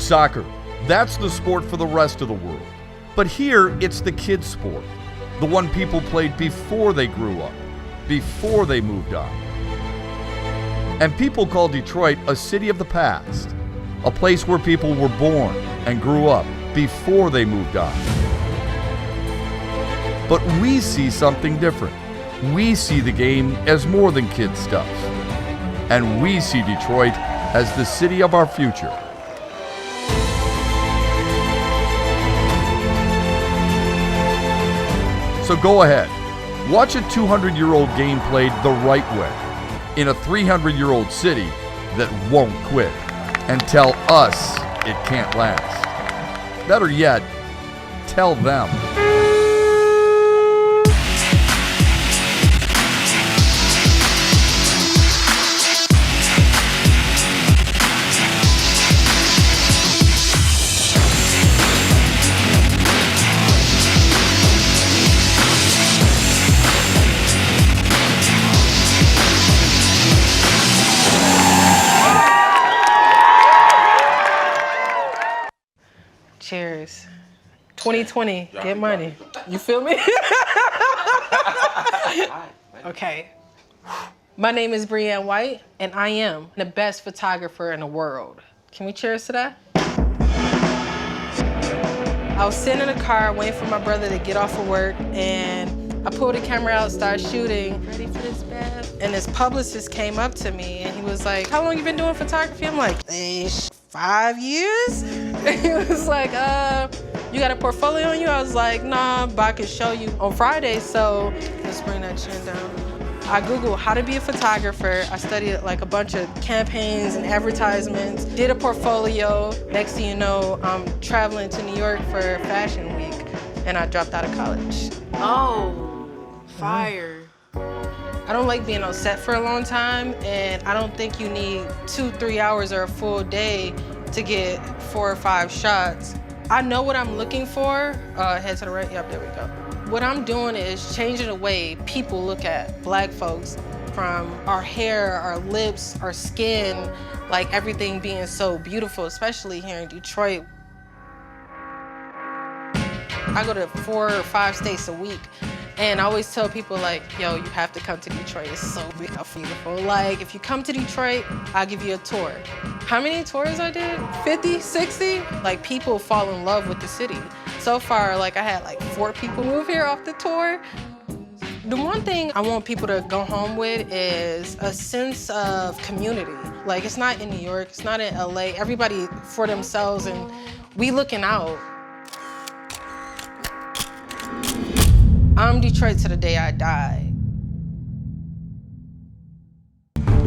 Soccer, that's the sport for the rest of the world. But here, it's the kids' sport, the one people played before they grew up, before they moved on. And people call Detroit a city of the past, a place where people were born and grew up before they moved on. But we see something different. We see the game as more than kids' stuff. And we see Detroit as the city of our future. So go ahead, watch a 200-year-old game played the right way in a 300-year-old city that won't quit, and tell us it can't last. Better yet, tell them. Cheers. 2020, get money. You feel me? Okay. My name is Brianne White, and I am the best photographer in the world. Can we cheers to that? I was sitting in the car waiting for my brother to get off of work, and I pulled the camera out, started shooting. Ready for this, babe? And this publicist came up to me, and he was like, "How long you been doing photography?" I'm like, 5 years? And he was like, you got a portfolio on you? I was like, nah, but I can show you on Friday, so let's bring that chin down. I Googled how to be a photographer. I studied like a bunch of campaigns and advertisements, did a portfolio. Next thing you know, I'm traveling to New York for Fashion Week, and I dropped out of college. Oh, fire. I don't like being on set for a long time, and I don't think you need 2-3 hours or a full day to get 4 or 5 shots. I know what I'm looking for. Head to the right, yep, there we go. What I'm doing is changing the way people look at Black folks, from our hair, our lips, our skin, like everything being so beautiful, especially here in Detroit. I go to 4 or 5 states a week. And I always tell people like, yo, you have to come to Detroit. It's so beautiful. Like, if you come to Detroit, I'll give you a tour. How many tours I did? 50, 60? Like, people fall in love with the city. So far, like, I had like 4 people move here off the tour. The one thing I want people to go home with is a sense of community. Like, it's not in New York, it's not in LA. Everybody for themselves, and we looking out. I'm Detroit to the day I die.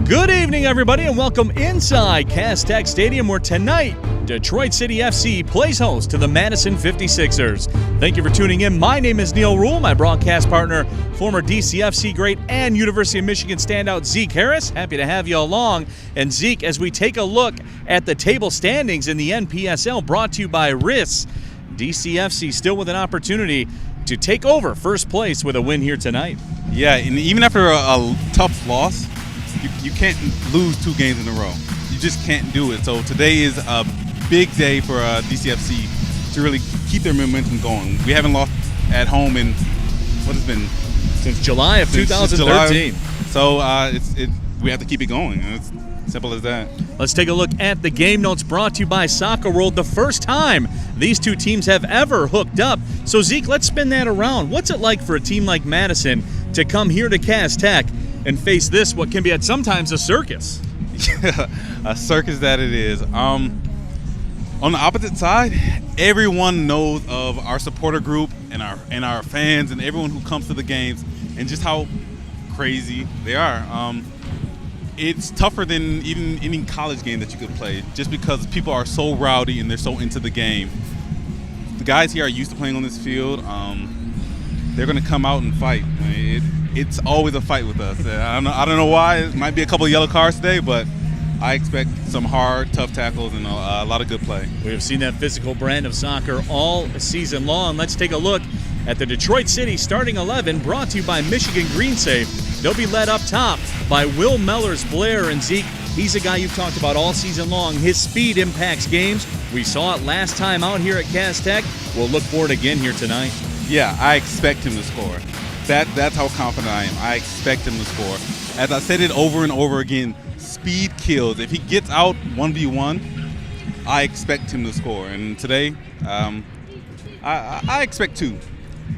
Good evening, everybody, and welcome inside Castech Stadium, where tonight, Detroit City FC plays host to the Madison 56ers. Thank you for tuning in. My name is Neil Rule, my broadcast partner, former DCFC great and University of Michigan standout Zeke Harris. Happy to have you along. And Zeke, as we take a look at the table standings in the NPSL, brought to you by RIS, DCFC still with an opportunity to take over first place with a win here tonight. Yeah, and even after a tough loss, you can't lose 2 games in a row. You just can't do it. So today is a big day for DCFC to really keep their momentum going. We haven't lost at home in, what has been? Since July of 2013. So we have to keep it going. It's simple as that. Let's take a look at the game notes brought to you by Soccer World. The first time these 2 teams have ever hooked up. So Zeke, let's spin that around. What's it like for a team like Madison to come here to Castech and face this, what can be at sometimes a circus? Yeah, a circus that it is. On the opposite side, everyone knows of our supporter group and our fans and everyone who comes to the games and just how crazy they are. It's tougher than even any college game that you could play, just because people are so rowdy and they're so into the game. The guys here are used to playing on this field. They're going to come out and fight. I mean, it's always a fight with us. I don't know why. It might be a couple of yellow cards today, but I expect some hard, tough tackles and a lot of good play. We have seen that physical brand of soccer all season long. Let's take a look at the Detroit City starting 11, brought to you by Michigan Green Safe. They'll be led up top by Will Mellors, Blair, and Zeke. He's a guy you've talked about all season long. His speed impacts games. We saw it last time out here at Cass Tech. We'll look for it again here tonight. Yeah, I expect him to score. That's how confident I am. I expect him to score. As I said it over and over again, speed kills. If he gets out 1v1, I expect him to score. And today, I expect 2.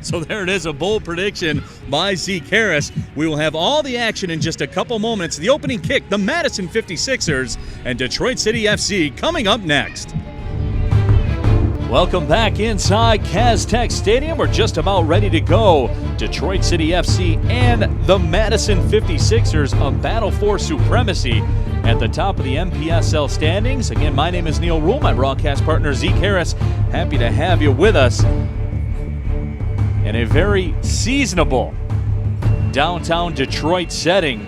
So there it is, a bold prediction by Zeke Harris. We will have all the action in just a couple moments. The opening kick, the Madison 56ers and Detroit City FC coming up next. Welcome back inside Cass Tech Stadium. We're just about ready to go. Detroit City FC and the Madison 56ers, a battle for supremacy at the top of the MPSL standings. Again, my name is Neil Rule, my broadcast partner Zeke Harris. Happy to have you with us in a very seasonable downtown Detroit setting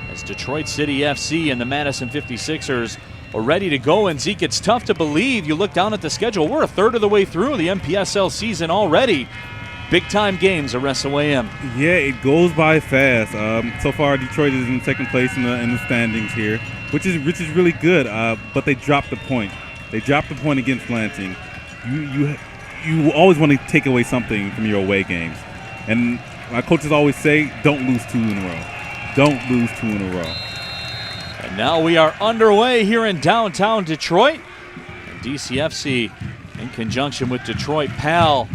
as Detroit City FC and the Madison 56ers are ready to go. And Zeke, it's tough to believe. You look down at the schedule, we're a third of the way through the MPSL season already. Big time games the rest of the way in. Yeah, it goes by fast. So far, Detroit is in second place in the standings here, which is really good. But they dropped the point. They dropped the point against Lansing. You always want to take away something from your away games, and my coaches always say, don't lose 2 in a row. Don't lose 2 in a row. And now we are underway here in downtown Detroit. And DCFC, in conjunction with Detroit PAL,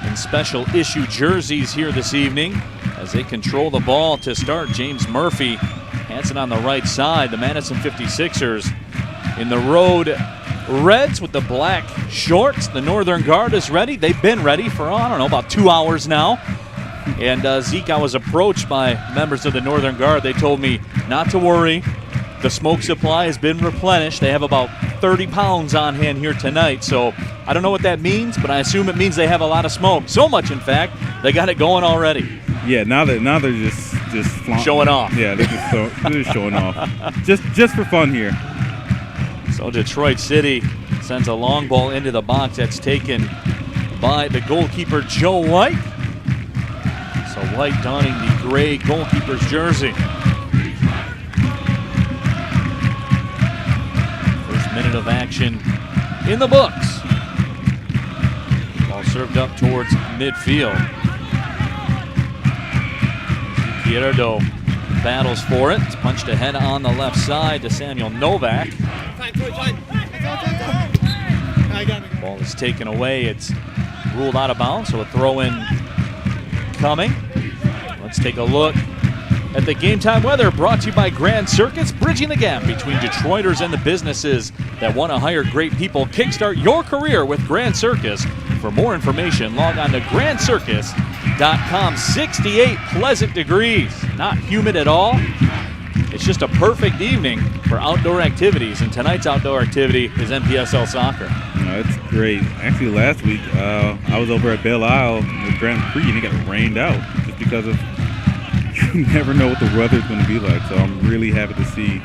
in special issue jerseys here this evening as they control the ball to start. James Murphy hands it on the right side. The Madison 56ers in the road reds with the black shorts. The Northern Guard is ready. They've been ready for, about 2 hours now. And Zeke, I was approached by members of the Northern Guard. They told me not to worry. The smoke supply has been replenished. They have about 30 pounds on hand here tonight. So I don't know what that means, but I assume it means they have a lot of smoke. So much, in fact, they got it going already. Yeah, now they're just showing off. Yeah, they're just showing off. Just for fun here. So Detroit City sends a long ball into the box that's taken by the goalkeeper, Joe White. So White donning the gray goalkeeper's jersey. First minute of action in the books. Ball served up towards midfield. Izquierdo battles for it. It's punched ahead on the left side to Samuel Novak. Ball is taken away. It's ruled out of bounds, so a throw-in coming. Let's take a look at the game time weather, brought to you by Grand Circus, bridging the gap between Detroiters and the businesses that want to hire great people. Kickstart your career with Grand Circus. For more information, log on to grandcircus.com. 68 pleasant degrees, not humid at all. It's just a perfect evening for outdoor activities, and tonight's outdoor activity is MPSL soccer. That's great. Actually, last week I was over at Belle Isle with Grand Prix, and it got rained out just because of you never know what the weather's going to be like. So I'm really happy to see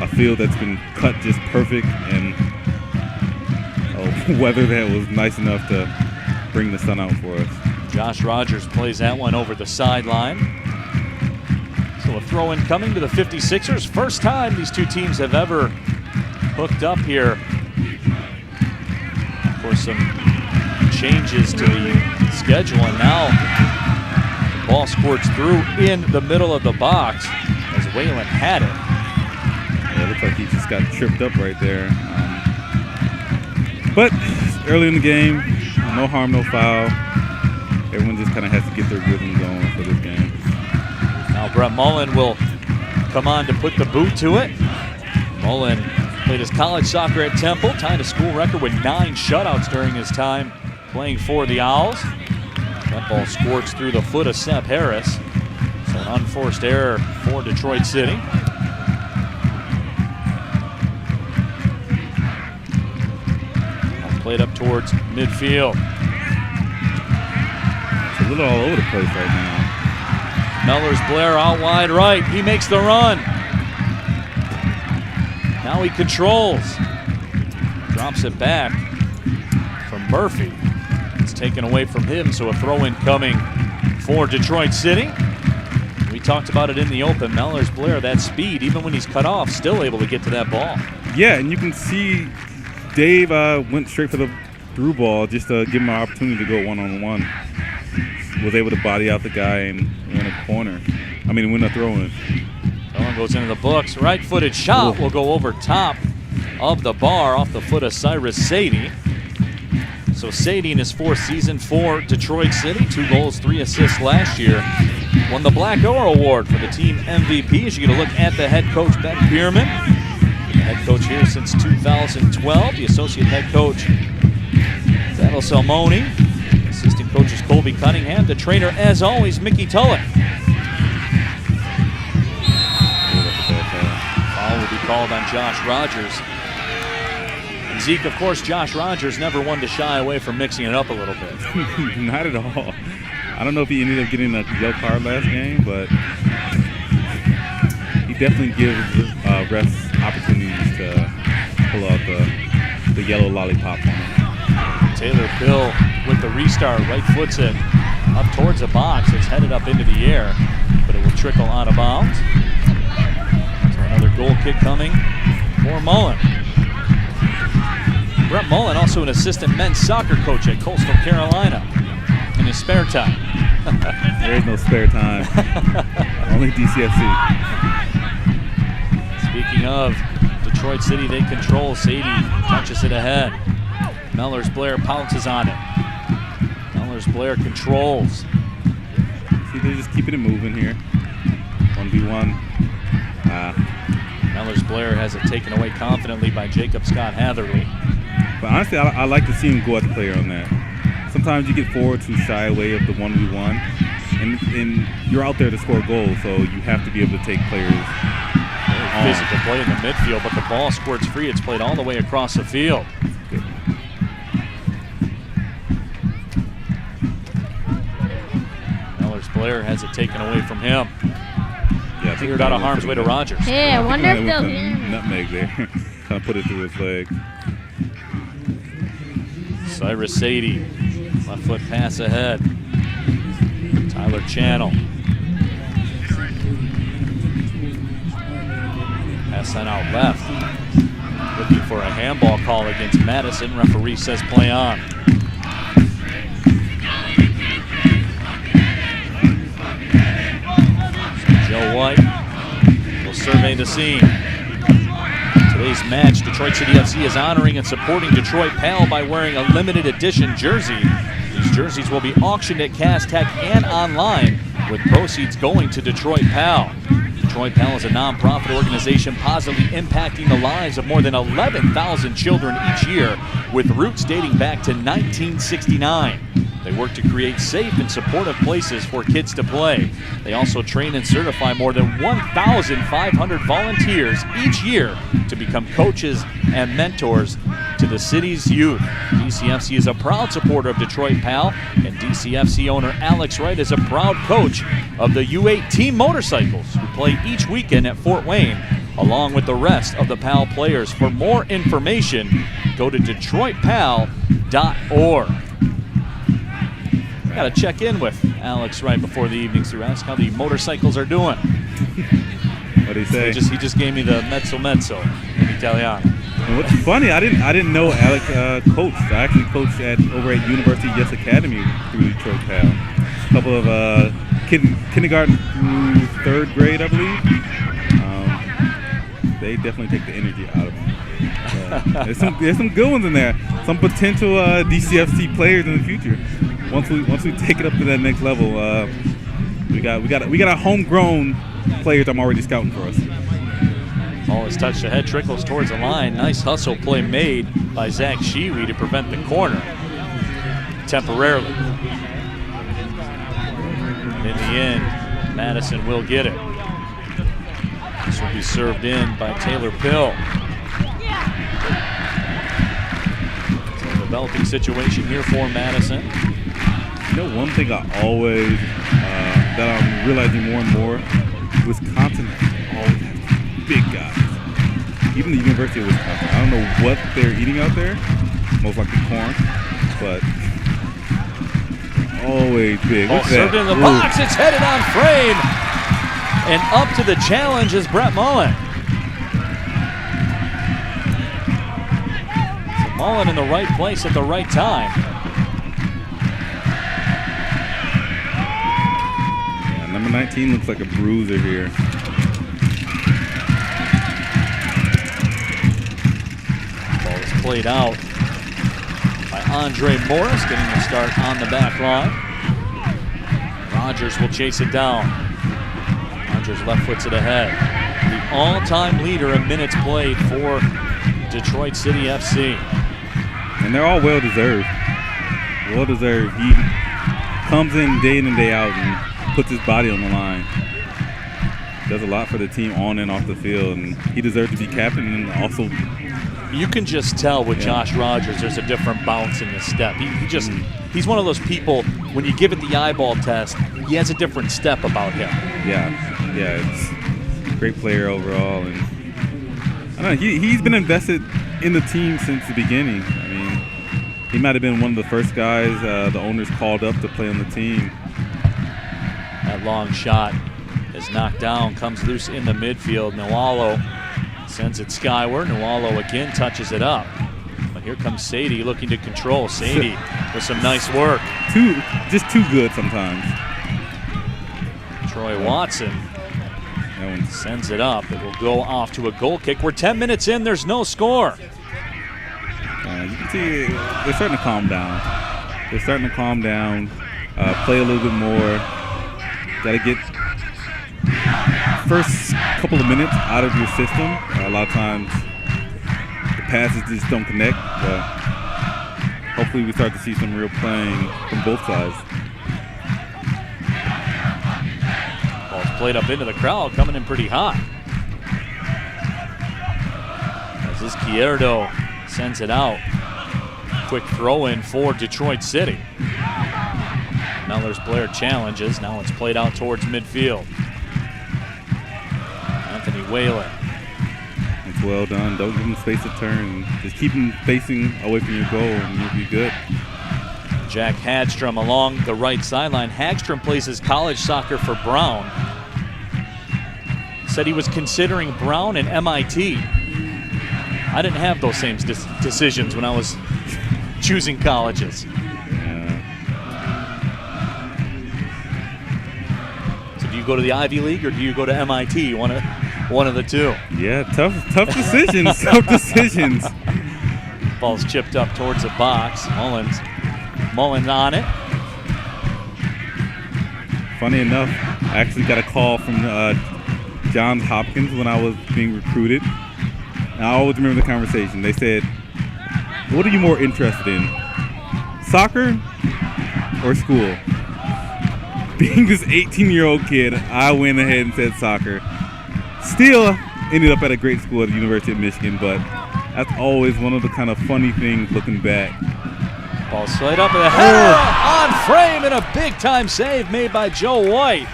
a field that's been cut just perfect and weather that was nice enough to bring the sun out for us. Josh Rogers plays that one over the sideline. So a throw-in coming to the 56ers. First time these two teams have ever hooked up here. Of course, some changes to the schedule, and now the ball squirts through in the middle of the box as Waylon had it. Yeah, it looks like he just got tripped up right there. But early in the game, no harm, no foul. Everyone just kind of has to get their rhythm going for this game. Now Brett Mullen will come on to put the boot to it. Mullen played his college soccer at Temple, tied a school record with 9 shutouts during his time playing for the Owls. That ball squirts through the foot of Seth Harris. So an unforced error for Detroit City. Played up towards midfield. It's a little all over the place right now. Mellors Blair out wide right. He makes the run. Now he controls. Drops it back from Murphy. It's taken away from him, so a throw-in coming for Detroit City. We talked about it in the open. Mellors Blair, that speed, even when he's cut off, still able to get to that ball. Yeah, and you can see Dave went straight for the through ball just to give him an opportunity to go one-on-one. Was able to body out the guy and win a corner. I mean, win a throw-in. Throw-in goes into the books. Right-footed shot will go over top of the bar off the foot of Cyrus Sadie. So Sadie in his 4th season for Detroit City, 2 goals, 3 assists last year. Won the Black Arrow Award for the team MVP. As you get a look at the head coach, Ben Bierman. The head coach here since 2012. The associate head coach, Daniel Salmoni. Assistant coach is Colby Cunningham. The trainer, as always, Mickey Tulloch. Foul will be called on Josh Rogers. And Zeke, of course, Josh Rogers never one to shy away from mixing it up a little bit. Not at all. I don't know if he ended up getting a yellow card last game, but he definitely gives refs opportunities to pull out the yellow lollipop on him. Taylor Bill with the restart, right foots it up towards the box. It's headed up into the air, but it will trickle out of bounds. So another goal kick coming for Mullen. Brett Mullen, also an assistant men's soccer coach at Coastal Carolina in his spare time. There is no spare time. Only DCFC. Speaking of Detroit City, they control. Sadie touches it ahead. Mellors Blair pounces on it. Mellors Blair controls. See, they're just keeping it moving here. 1v1. Mellors Blair has it taken away confidently by Jacob Scott Hatherley. But honestly, I like to see him go at the player on that. Sometimes you get forwards who shy away of the 1v1, and you're out there to score goals, so you have to be able to take players on. Physical play in the midfield, but the ball squirts free. It's played all the way across the field. Mellors Blair has it taken away from him. Yeah, cleared out of harm's way to Rogers. Hey, I wonder if they'll hear me. Nutmeg there. Kind of put it through his leg. Cyrus Sadie, left foot pass ahead. Tyler Channel. Pass sent out left. Looking for a handball call against Madison. Referee says play on. So Joe White will survey the scene. Today's match, Detroit City FC is honoring and supporting Detroit Pal by wearing a limited edition jersey. These jerseys will be auctioned at Castech and online, with proceeds going to Detroit Pal. Detroit Pal is a non-profit organization positively impacting the lives of more than 11,000 children each year, with roots dating back to 1969. They work to create safe and supportive places for kids to play. They also train and certify more than 1,500 volunteers each year to become coaches and mentors to the city's youth. DCFC is a proud supporter of Detroit Pal, and DCFC owner Alex Wright is a proud coach of the U8 team motorcycles who play each weekend at Fort Wayne, along with the rest of the Pal players. For more information, go to DetroitPal.org. Got to check in with Alex right before the evening's through. Ask how the motorcycles are doing. What did he say? He just gave me the mezzo in Italiano. And what's funny, I didn't know Alex coached. I actually coached over at University Yes Academy through Detroit Pal. A couple of kindergarten through 3rd grade, I believe. They definitely take the energy out of them. There's some good ones in there. Some potential DCFC players in the future. Once we take it up to that next level, we got our homegrown players I'm already scouting for us. Ball is touched ahead, trickles towards the line. Nice hustle play made by Zach Sheewee to prevent the corner temporarily. In the end, Madison will get it. This will be served in by Taylor Pill. So a developing situation here for Madison. You know, one thing I always, that I'm realizing more and more, Wisconsin always has big guys. Even the University of Wisconsin. I don't know what they're eating out there, most likely corn, but always big. Ball served in the box, it's headed on frame. And up to the challenge is Brett Mullen. So Mullen in the right place at the right time. Yeah, number 19 looks like a bruiser here. Ball is played out by Andre Morris, getting the start on the back line. Rogers will chase it down. Rogers left foot's it ahead. The all-time leader in minutes played for Detroit City FC. And they're all well-deserved. Well-deserved. He comes in and day out and puts his body on the line. Does a lot for the team on and off the field, and he deserves to be captain. And also, you can just tell with Josh Rogers, there's a different bounce in his step. He's one of those people, when you give it the eyeball test, he has a different step about him. Yeah, it's a great player overall, and I don't know, he's been invested in the team since the beginning. I mean, he might have been one of the first guys the owners called up to play on the team. That long shot is knocked down, comes loose in the midfield. Nualo sends it skyward. Nualo again touches it up. But here comes Sadie looking to control. Sadie with some nice work. Just too good sometimes. Troy Watson sends it up. It will go off to a goal kick. We're 10 minutes in. There's no score. You can see they're starting to calm down. Play a little bit more. Got to get first couple of minutes out of your system. A lot of times the passes just don't connect. But hopefully we start to see some real playing from both sides. Ball's played up into the crowd, coming in pretty hot. As Izquierdo sends it out. Quick throw in for Detroit City. Mellors Blair challenges. Now it's played out towards midfield. Anthony Whalen. It's well done. Don't give him space to turn. Just keep him facing away from your goal and you'll be good. Jack Hagstrom along the right sideline. Hagstrom plays his college soccer for Brown. Said he was considering Brown and MIT. I didn't have those same decisions when I was choosing colleges. So do you go to the Ivy League or do you go to MIT? One of the two. Yeah, tough decisions. Tough decisions. Ball's chipped up towards the box. Mullins on it. Funny enough, I actually got a call from Johns Hopkins when I was being recruited. And I always remember the conversation. They said, "What are you more interested in, soccer or school?" Being this 18-year-old kid, I went ahead and said soccer. Still ended up at a great school at the University of Michigan, but that's always one of the kind of funny things looking back. Ball slid up with a header on frame and a big-time save made by Joe White.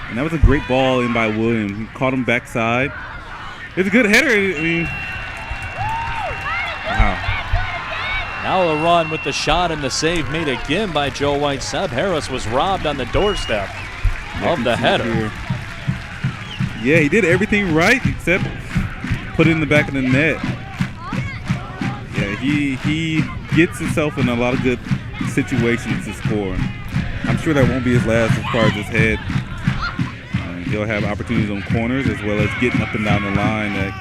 And that was a great ball in by Williams. He caught him backside. It's a good header. I mean, wow. Now a run with the shot and the save made again by Joe White. Seb Harris was robbed on the doorstep of the header. Yeah, he did everything right except put it in the back of the net. Yeah, he gets himself in a lot of good situations to score. I'm sure that won't be his last as far as his head. He'll have opportunities on corners as well as getting up and down the line that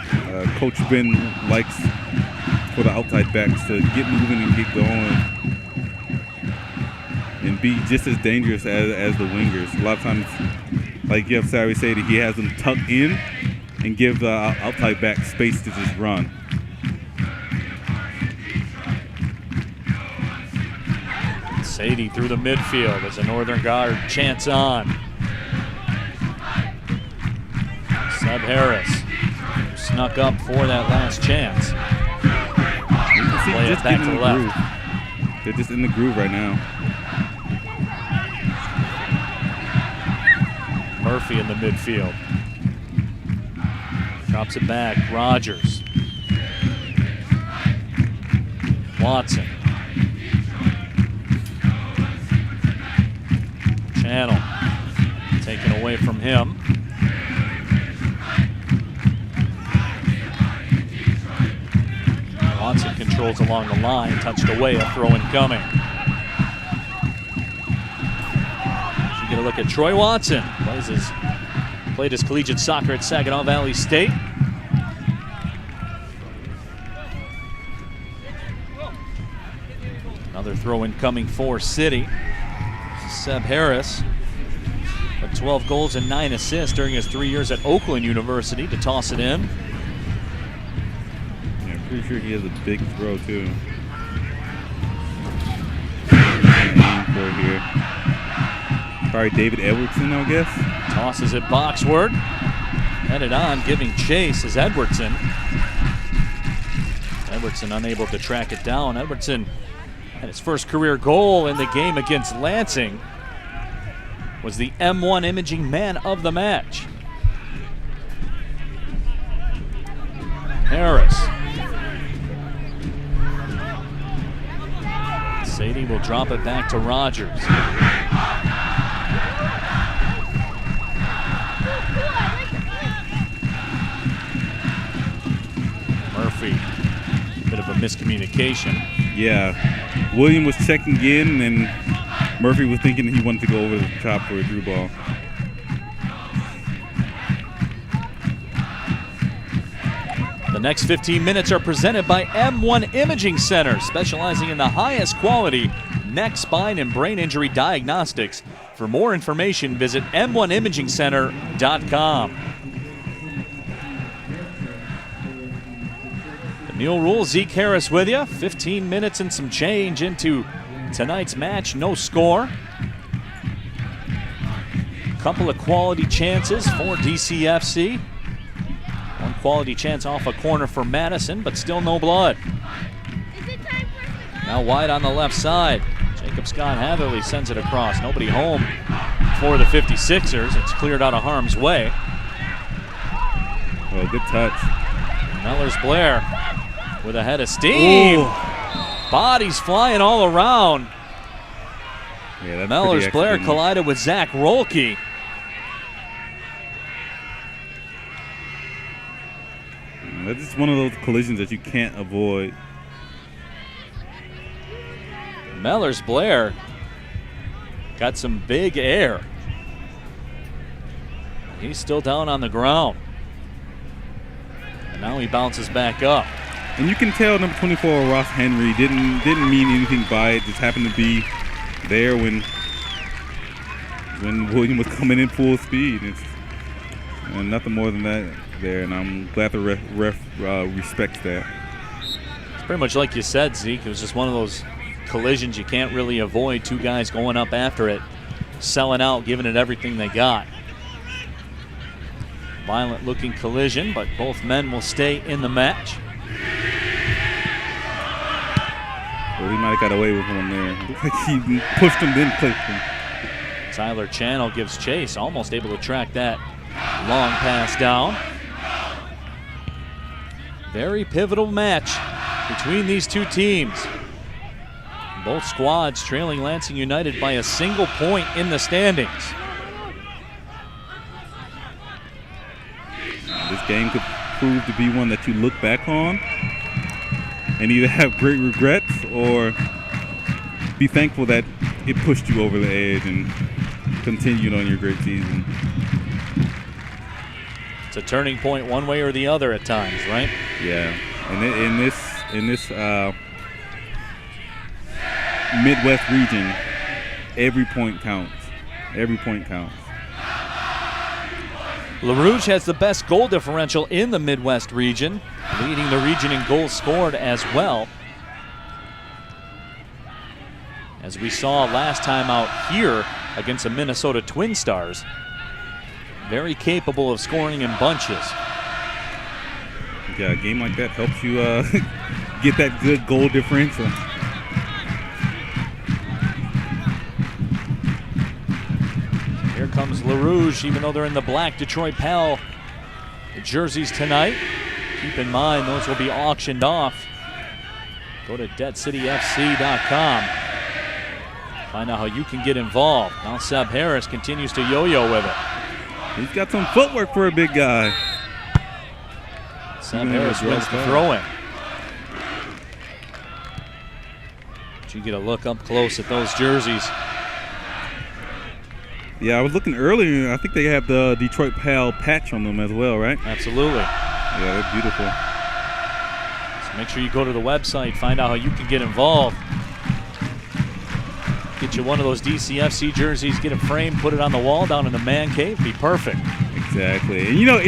Coach Ben likes for the outside backs to get moving and get going and be just as dangerous as the wingers. A lot of times, like you have Sari Sadie, he has them tucked in and give the outside back space to just run. Sadie through the midfield as a Northern Guard chants on. Seb Harris snuck up for that last chance. Play it back to the left. Groove. They're just in the groove right now. Murphy in the midfield. Drops it back. Rogers. Watson. Channel. taken away from him. Watson controls along the line, touched away, a throw incoming. You get a look at Troy Watson. Played his collegiate soccer at Saginaw Valley State. Another throw incoming for City. Seb Harris with 12 goals and 9 assists during his 3 years at Oakland University to toss it in. Yeah, I'm pretty sure he has a big throw too. For here. Probably David Edwardson, I guess. Tosses it boxward. Headed on, giving chase is Edwardson. Edwardson unable to track it down. Edwardson had his first career goal in the game against Lansing. Was the M1 Imaging Man of the match. Harris. Sadie will drop it back to Rogers. Murphy. Bit of a miscommunication. Yeah. William was checking in, and Murphy was thinking he wanted to go over the top for a through ball. The next 15 minutes are presented by M1 Imaging Center, specializing in the highest quality neck, spine, and brain injury diagnostics. For more information, visit m1imagingcenter.com. The Neil Rule, Zeke Harris with you. 15 minutes and some change into tonight's match. No score. Couple of quality chances for DCFC. One quality chance off a corner for Madison, but still no blood. Now wide on the left side. Jacob Scott Hatherley sends it across. Nobody home for the 56ers. It's cleared out of harm's way. Oh, good touch. Mellors Blair with a head of steam. Ooh. Bodies flying all around. Yeah, that's Mellors Blair collided with Zach Rolke. That's just one of those collisions that you can't avoid. Mellors Blair got some big air. He's still down on the ground. And now he bounces back up. And you can tell number 24, Ross Henry, didn't mean anything by it. Just happened to be there when William was coming in full speed. And nothing more than that there. And I'm glad the ref respects that. It's pretty much like you said, Zeke. It was just one of those collisions you can't really avoid. Two guys going up after it, selling out, giving it everything they got. Violent looking collision, but both men will stay in the match. Well, he might have got away with one there. Looked like he pushed him, then clipped him. Tyler Channel gives chase, almost able to track that long pass down. Very pivotal match between these two teams. Both squads trailing Lansing United by a single point in the standings. This game could prove to be one that you look back on and either have great regrets or be thankful that it pushed you over the edge and continued on your great season. It's a turning point one way or the other at times, right? Yeah, and in this Midwest region, every point counts. Every point counts. LaRouche has the best goal differential in the Midwest region, leading the region in goals scored as well. As we saw last time out here against the Minnesota Twin Stars, very capable of scoring in bunches. Yeah, a game like that helps you get that good goal differential. Here comes LaRouche, even though they're in the black Detroit Pal jerseys tonight. Keep in mind, those will be auctioned off. Go to DebtCityFC.com. Find out how you can get involved. Now Seb Harris continues to yo-yo with it. He's got some footwork for a big guy. Seb Harris wins the throw-in. But you get a look up close at those jerseys. Yeah, I was looking earlier. I think they have the Detroit Pal patch on them as well, right? Absolutely. Yeah, they're beautiful. So make sure you go to the website, find out how you can get involved. Get you one of those DCFC jerseys, get it framed, put it on the wall down in the man cave, be perfect. Exactly. And you know,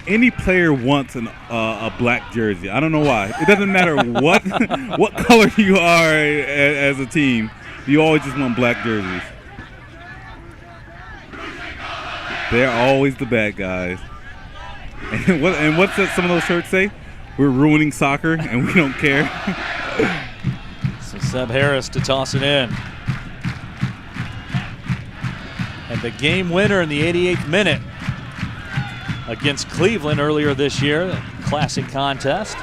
any player wants a black jersey. I don't know why. It doesn't matter what what color you are as a team. You always just want black jerseys. They're always the bad guys. And what's some of those shirts say? We're ruining soccer and we don't care. So Seb Harris to toss it in. And the game winner in the 88th minute against Cleveland earlier this year, the classic contest.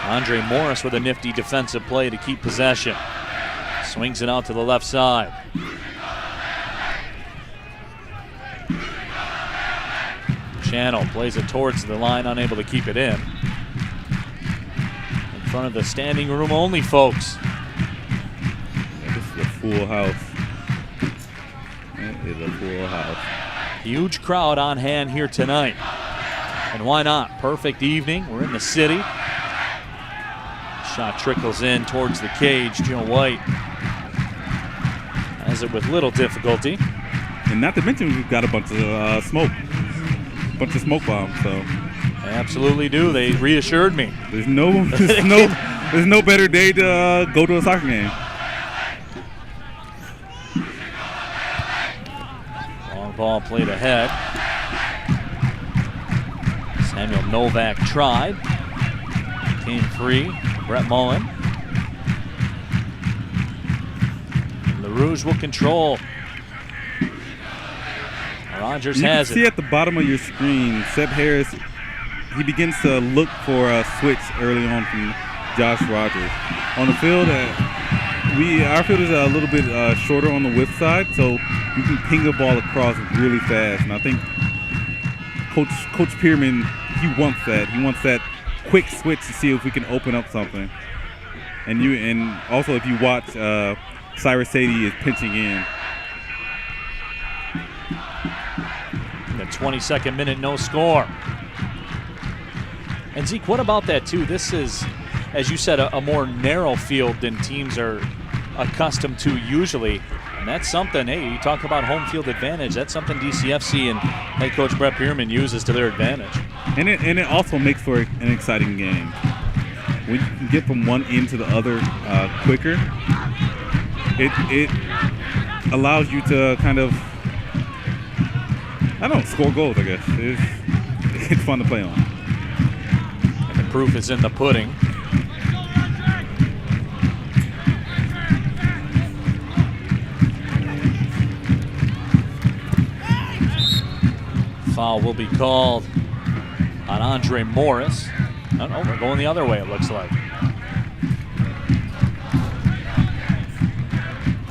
Andre Morris with a nifty defensive play to keep possession. Swings it out to the left side. Channel plays it towards the line, unable to keep it in. In front of the standing room only folks. Yeah, this is a full house. It is a full house. Huge crowd on hand here tonight. And why not? Perfect evening. We're in the city. Shot trickles in towards the cage. Joe White has it with little difficulty. And not to mention, we've got a bunch of smoke. Bunch of smoke bombs, so They absolutely do. They reassured me. There's no better day to go to a soccer game. Long ball played ahead. Samuel Novak tried. Came free. Brett Mullen. The Rouge will control. Rogers has it. You can see at the bottom of your screen, Seb Harris, he begins to look for a switch early on from Josh Rogers. On the field, our field is a little bit shorter on the width side, so you can ping the ball across really fast. And I think Coach Pearman, he wants that. He wants that quick switch to see if we can open up something. And also if you watch, Cyrus Sadie is pitching in. The 22nd minute, no score. And Zeke, what about that too? This is, as you said, a more narrow field than teams are accustomed to usually. And that's something, hey, you talk about home field advantage. That's something DCFC and head coach Brett Pearman uses to their advantage. And it also makes for an exciting game. When you can get from one end to the other quicker, it allows you to kind of, I don't know, score goals, I guess. It's fun to play on. And the proof is in the pudding. Foul will be called on Andre Morris. Oh, no, we're going the other way, it looks like.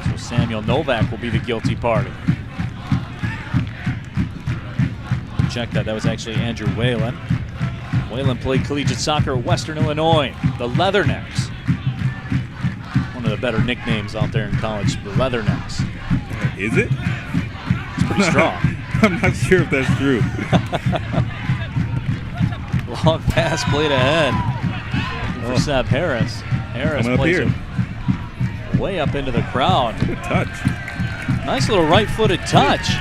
So Samuel Novak will be the guilty party. Check that was actually Andrew Whalen. Whalen played collegiate soccer at Western Illinois. The Leathernecks. One of the better nicknames out there in college, the Leathernecks. Is it? It's pretty strong. I'm not sure if that's true. Long pass played ahead for Seb Harris. Harris plays it way up into the crowd. Good touch. Nice little right-footed touch.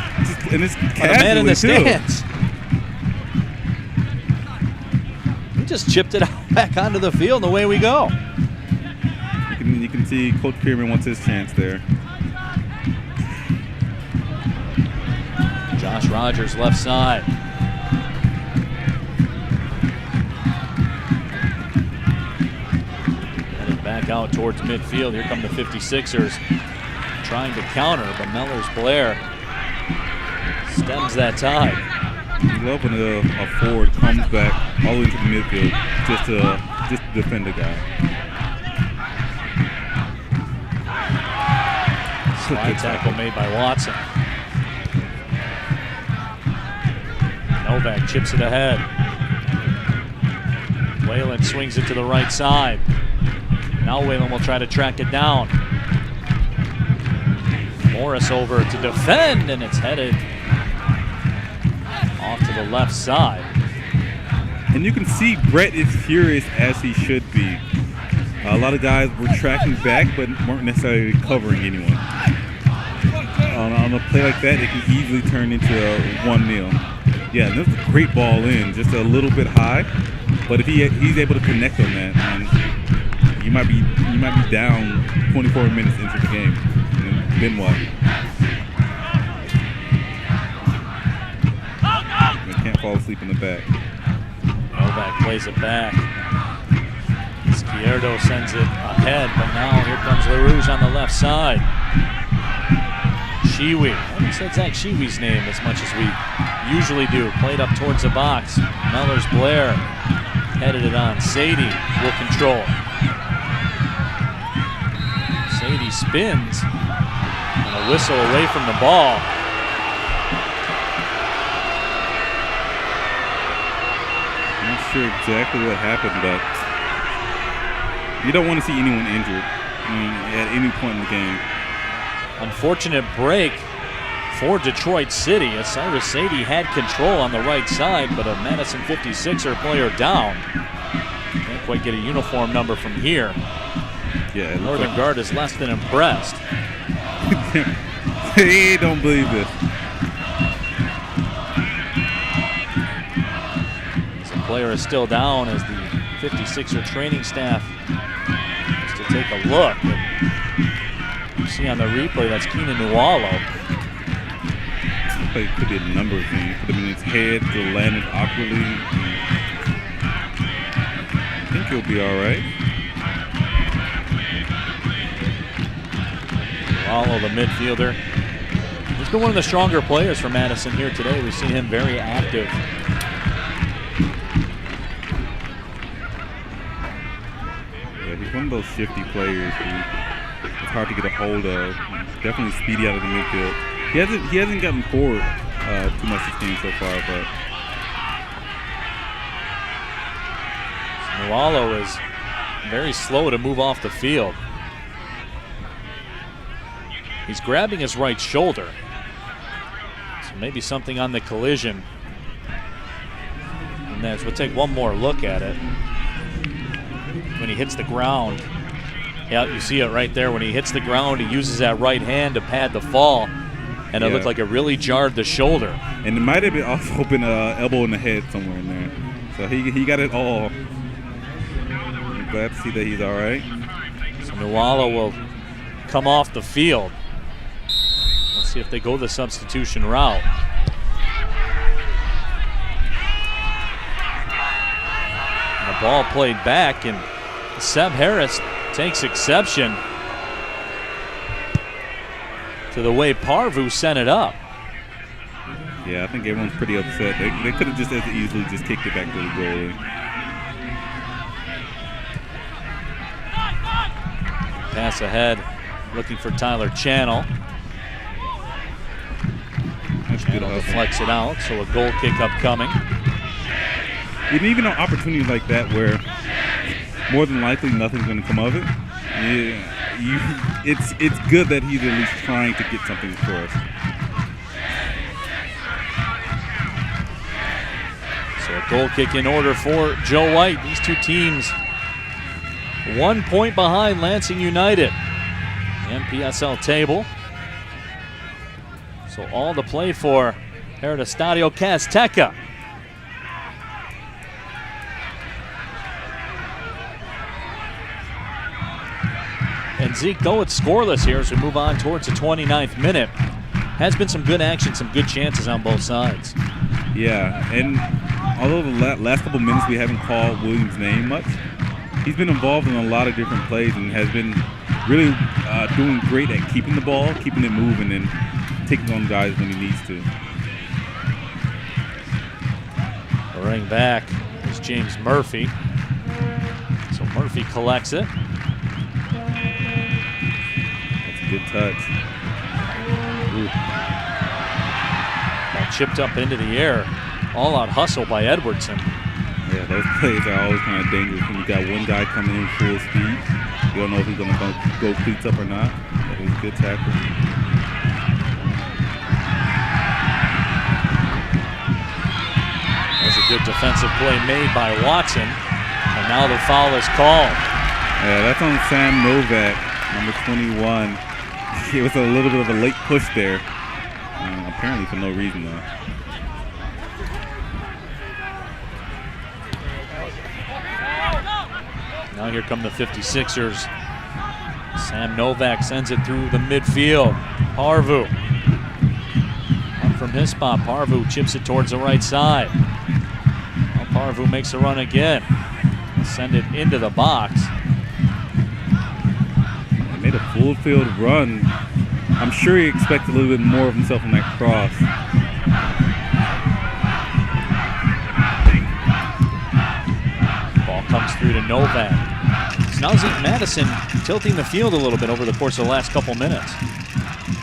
And it's by the man in the stands. He just chipped it back onto the field, and away we go. You can see Coach Pearman wants his chance there. Josh Rogers left side. Headed back out towards midfield. Here come the 56ers trying to counter, but Mellors Blair stems that tide. You love when a forward comes back all the way to the midfield just to defend the guy. Slide tackle made by Watson. Novak chips it ahead. Whalen swings it to the right side. Now Whalen will try to track it down. Morris over to defend, and it's headed off to the left side. And you can see Brett is furious, as he should be. A lot of guys were tracking back, but weren't necessarily covering anyone. On a play like that, it can easily turn into a 1-0. Yeah, and this is a great ball in, just a little bit high. But if he's able to connect on that, you might be down 24 minutes into the game. And then what? They can't fall asleep in the back. Novak plays it back. Izquierdo sends it ahead, but now here comes LaRouge on the left side. Shiwi. I haven't said Zach Shiwi's name as much as we usually do. Played up towards the box. Mellors Blair headed it on. Sadie will control. Sadie spins. And a whistle away from the ball. Not sure exactly what happened, but you don't want to see anyone injured at any point in the game. Unfortunate break for Detroit City. As Cyrus Sadie had control on the right side, but a Madison 56er player down. Can't quite get a uniform number from here. Yeah, Northern Guard is less than impressed. They don't believe this. The player is still down as the 56er training staff just to take a look. You see on the replay, that's Keenan Nualo. It could be a number of things. Could have been his head, could have landed awkwardly. I think he'll be all right. Nualo, the midfielder. He's been one of the stronger players for Madison here today. We've seen him very active. Yeah, he's one of those shifty players who it's hard to get a hold of. Definitely speedy out of the midfield. He hasn't gotten forward too much this game so far, but Nualo is very slow to move off the field. He's grabbing his right shoulder. So maybe something on the collision. And then we'll take one more look at it. When he hits the ground. Yeah, you see it right there. When he hits the ground, he uses that right hand to pad the fall. And it looked like it really jarred the shoulder. And it might have been also been an elbow in the head somewhere in there. So he got it all. I'm glad to see that he's all right. So Nualo will come off the field. Let's see if they go the substitution route. And the ball played back, and Seb Harris takes exception to the way Parvu sent it up. Yeah, I think everyone's pretty upset. They could have just as easily just kicked it back to the goalie. Pass ahead, looking for Tyler Channel. Channel deflects it out, so a goal kick upcoming. And even on opportunities like that where more than likely nothing's going to come of it, it's good that he's at least trying to get something for us. So a goal kick in order for Joe White. These two teams 1 point behind Lansing United. The NPSL table. So all to play for here at Estadio Azteca. And Zeke, though it's scoreless here as we move on towards the 29th minute, has been some good action, some good chances on both sides. Yeah, and although the last couple minutes we haven't called Williams' name much, he's been involved in a lot of different plays and has been really doing great at keeping the ball, keeping it moving, and taking on guys when he needs to. Running back is James Murphy. So Murphy collects it. That's a good touch. Ball chipped up into the air. All-out hustle by Edwardson. Yeah, those plays are always kind of dangerous when you got one guy coming in full speed. You don't know if he's going to go cleats up or not. But it was a good tackle. That was a good defensive play made by Watson. And now the foul is called. Yeah, that's on Sam Novak, number 21. It was a little bit of a late push there. Apparently for no reason, though. Now here come the 56ers. Sam Novak sends it through the midfield. Parvu. Up from his spot, Parvu chips it towards the right side. Now Parvu makes a run again. Send it into the box. He made a full field run. I'm sure he expected a little bit more of himself on that cross. Ball comes through to Novak. So now Zeke Madison tilting the field a little bit over the course of the last couple minutes.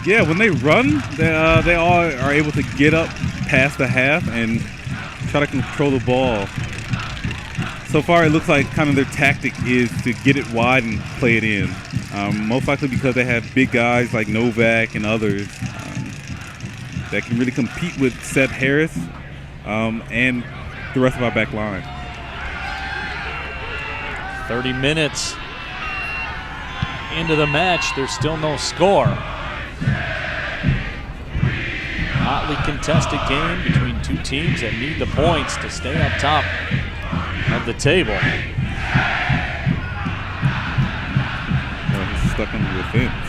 Yeah, when they run, they all are able to get up past the half and try to control the ball. So far, it looks like kind of their tactic is to get it wide and play it in. Most likely because they have big guys like Novak and others that can really compete with Seth Harris and the rest of our back line. 30 minutes into the match, there's still no score. Hotly contested game between two teams that need the points to stay up top of the table. Well, he's stuck under the fence.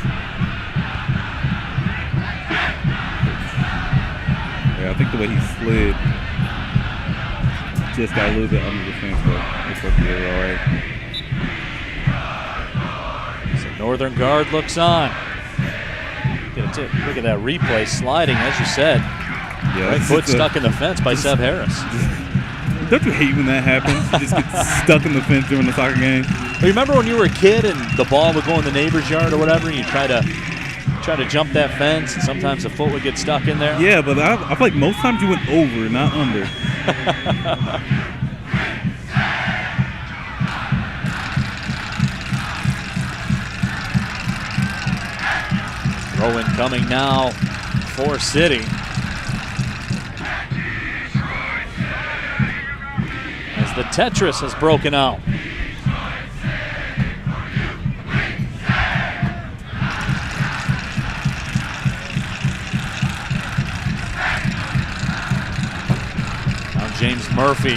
Yeah, I think the way he slid just got a little bit under the fence, but looks like he'll be all right. So Northern Guard looks on. Look at that replay, sliding, as you said. Yeah, right foot stuck in the fence by Seth Harris. Don't you hate when that happens? You just get stuck in the fence during the soccer game. You remember when you were a kid and the ball would go in the neighbor's yard or whatever, and you try to jump that fence, and sometimes the foot would get stuck in there? Yeah, but I feel like most times you went over, not under. Throw in coming now for City. As the Tetris has broken out. Now James Murphy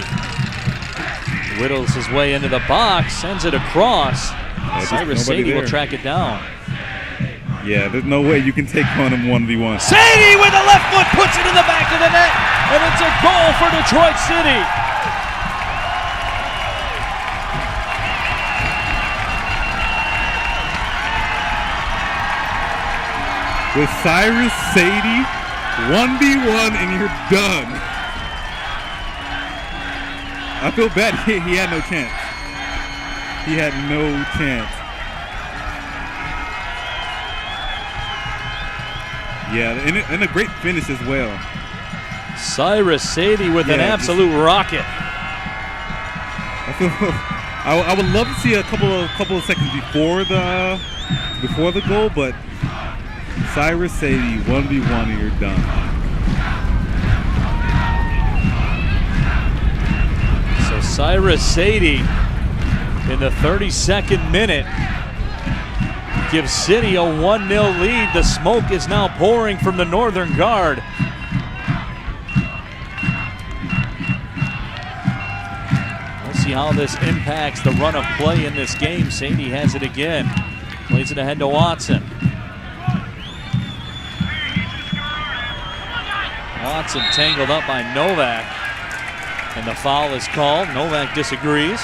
whittles his way into the box, sends it across. Cyrus Sadie will track it down. Yeah, there's no way you can take on him 1v1. Sadie with the left foot puts it in the back of the net, and it's a goal for Detroit City. With Cyrus Sadie, 1v1, and you're done. I feel bad. He had no chance. He had no chance. Yeah, and a great finish as well. Cyrus Sadie with an absolute rocket. I would love to see a couple of seconds before the goal, but Cyrus Sadie 1v1 and you're done. So Cyrus Sadie in the 32nd minute gives City a 1-0 lead. The smoke is now pouring from the Northern Guard. We'll see how this impacts the run of play in this game. Sadie has it again. Plays it ahead to Watson. Watson tangled up by Novak. And the foul is called. Novak disagrees.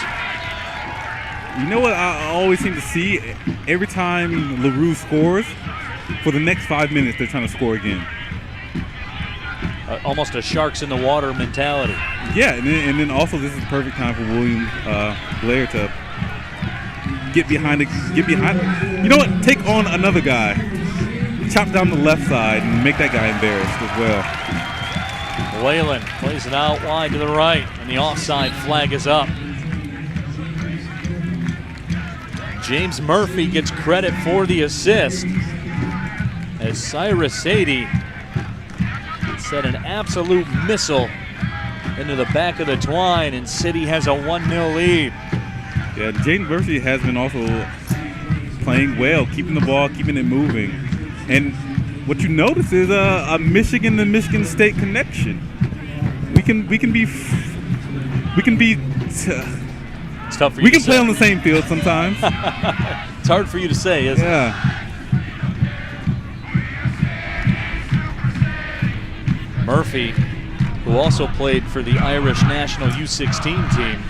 You know what I always seem to see? Every time LaRue scores, for the next 5 minutes, they're trying to score again. Almost a sharks in the water mentality. Yeah, and then also this is the perfect time for William Blair to get behind. You know what? Take on another guy. chop down the left side and make that guy embarrassed as well. Whalen plays it out wide to the right, and the offside flag is up. James Murphy gets credit for the assist as Cyrus Sadie set an absolute missile into the back of the twine, and City has a 1-0 lead. Yeah, James Murphy has been also playing well, keeping the ball, keeping it moving. And what you notice is a Michigan to Michigan State connection. We can be. It's tough for you. We can to play say. on the same field sometimes. It's hard for you to say, isn't it? Yeah. Murphy, who also played for the Irish national U16 team.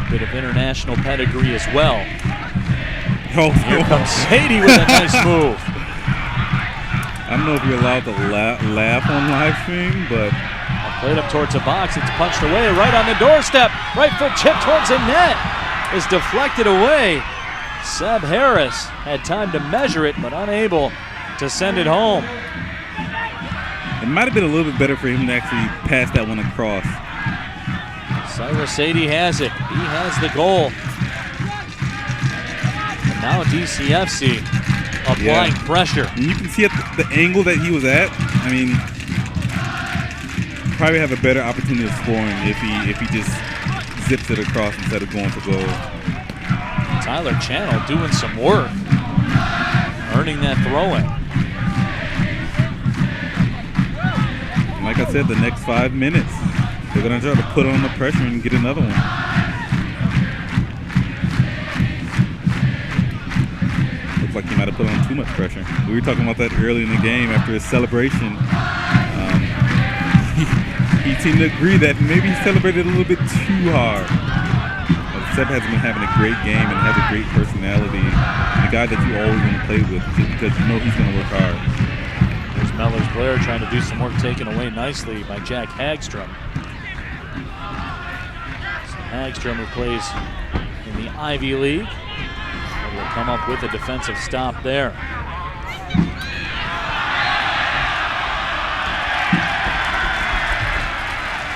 Bit of international pedigree as well. Oh, Here comes Sadie with a nice move. I don't know if you're allowed to laugh on live stream, but Played up towards the box. It's punched away right on the doorstep. Right foot chip towards the net is deflected away. Seb Harris had time to measure it, but unable to send it home. it might have been a little bit better for him to actually pass that one across. Cyrus Sadie has it. He has the goal. And now DCFC applying pressure. And you can see at the angle that he was at. I mean, probably have a better opportunity of scoring if he just zips it across instead of going for goal. Tyler Channel doing some work, earning that throw-in. Like I said, the next 5 minutes, they're going to try to put on the pressure and get another one. Looks like he might have put on too much pressure. We were talking about that early in the game after his celebration. He seemed to agree that maybe he celebrated a little bit too hard. Seb has been having a great game and has a great personality. The guy that you always want to play with just because you know he's going to work hard. There's Mellors Blair trying to do some work, taken away nicely by Jack Hagstrom. So Hagstrom, who plays in the Ivy League, will come up with a defensive stop there.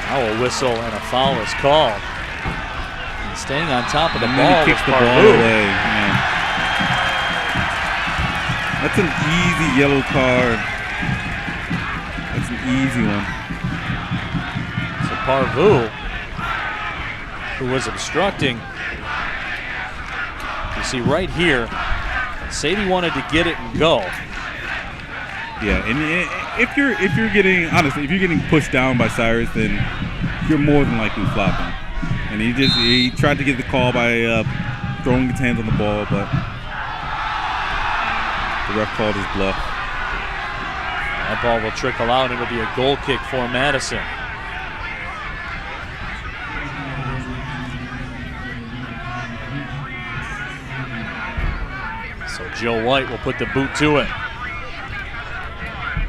Now a whistle and a foul is called. And staying on top of the ball kicks was the ball Parvu. away. Man. That's an easy yellow card. That's an easy one. So Parvu, who was obstructing, you see right here, Sadie wanted to get it and go. Yeah, and if you're getting pushed down by Cyrus, then you're more than likely flopping. And he tried to get the call by throwing his hands on the ball, but the ref called his bluff. That ball will trickle out, and it'll be a goal kick for Madison. So Joe White will put the boot to it.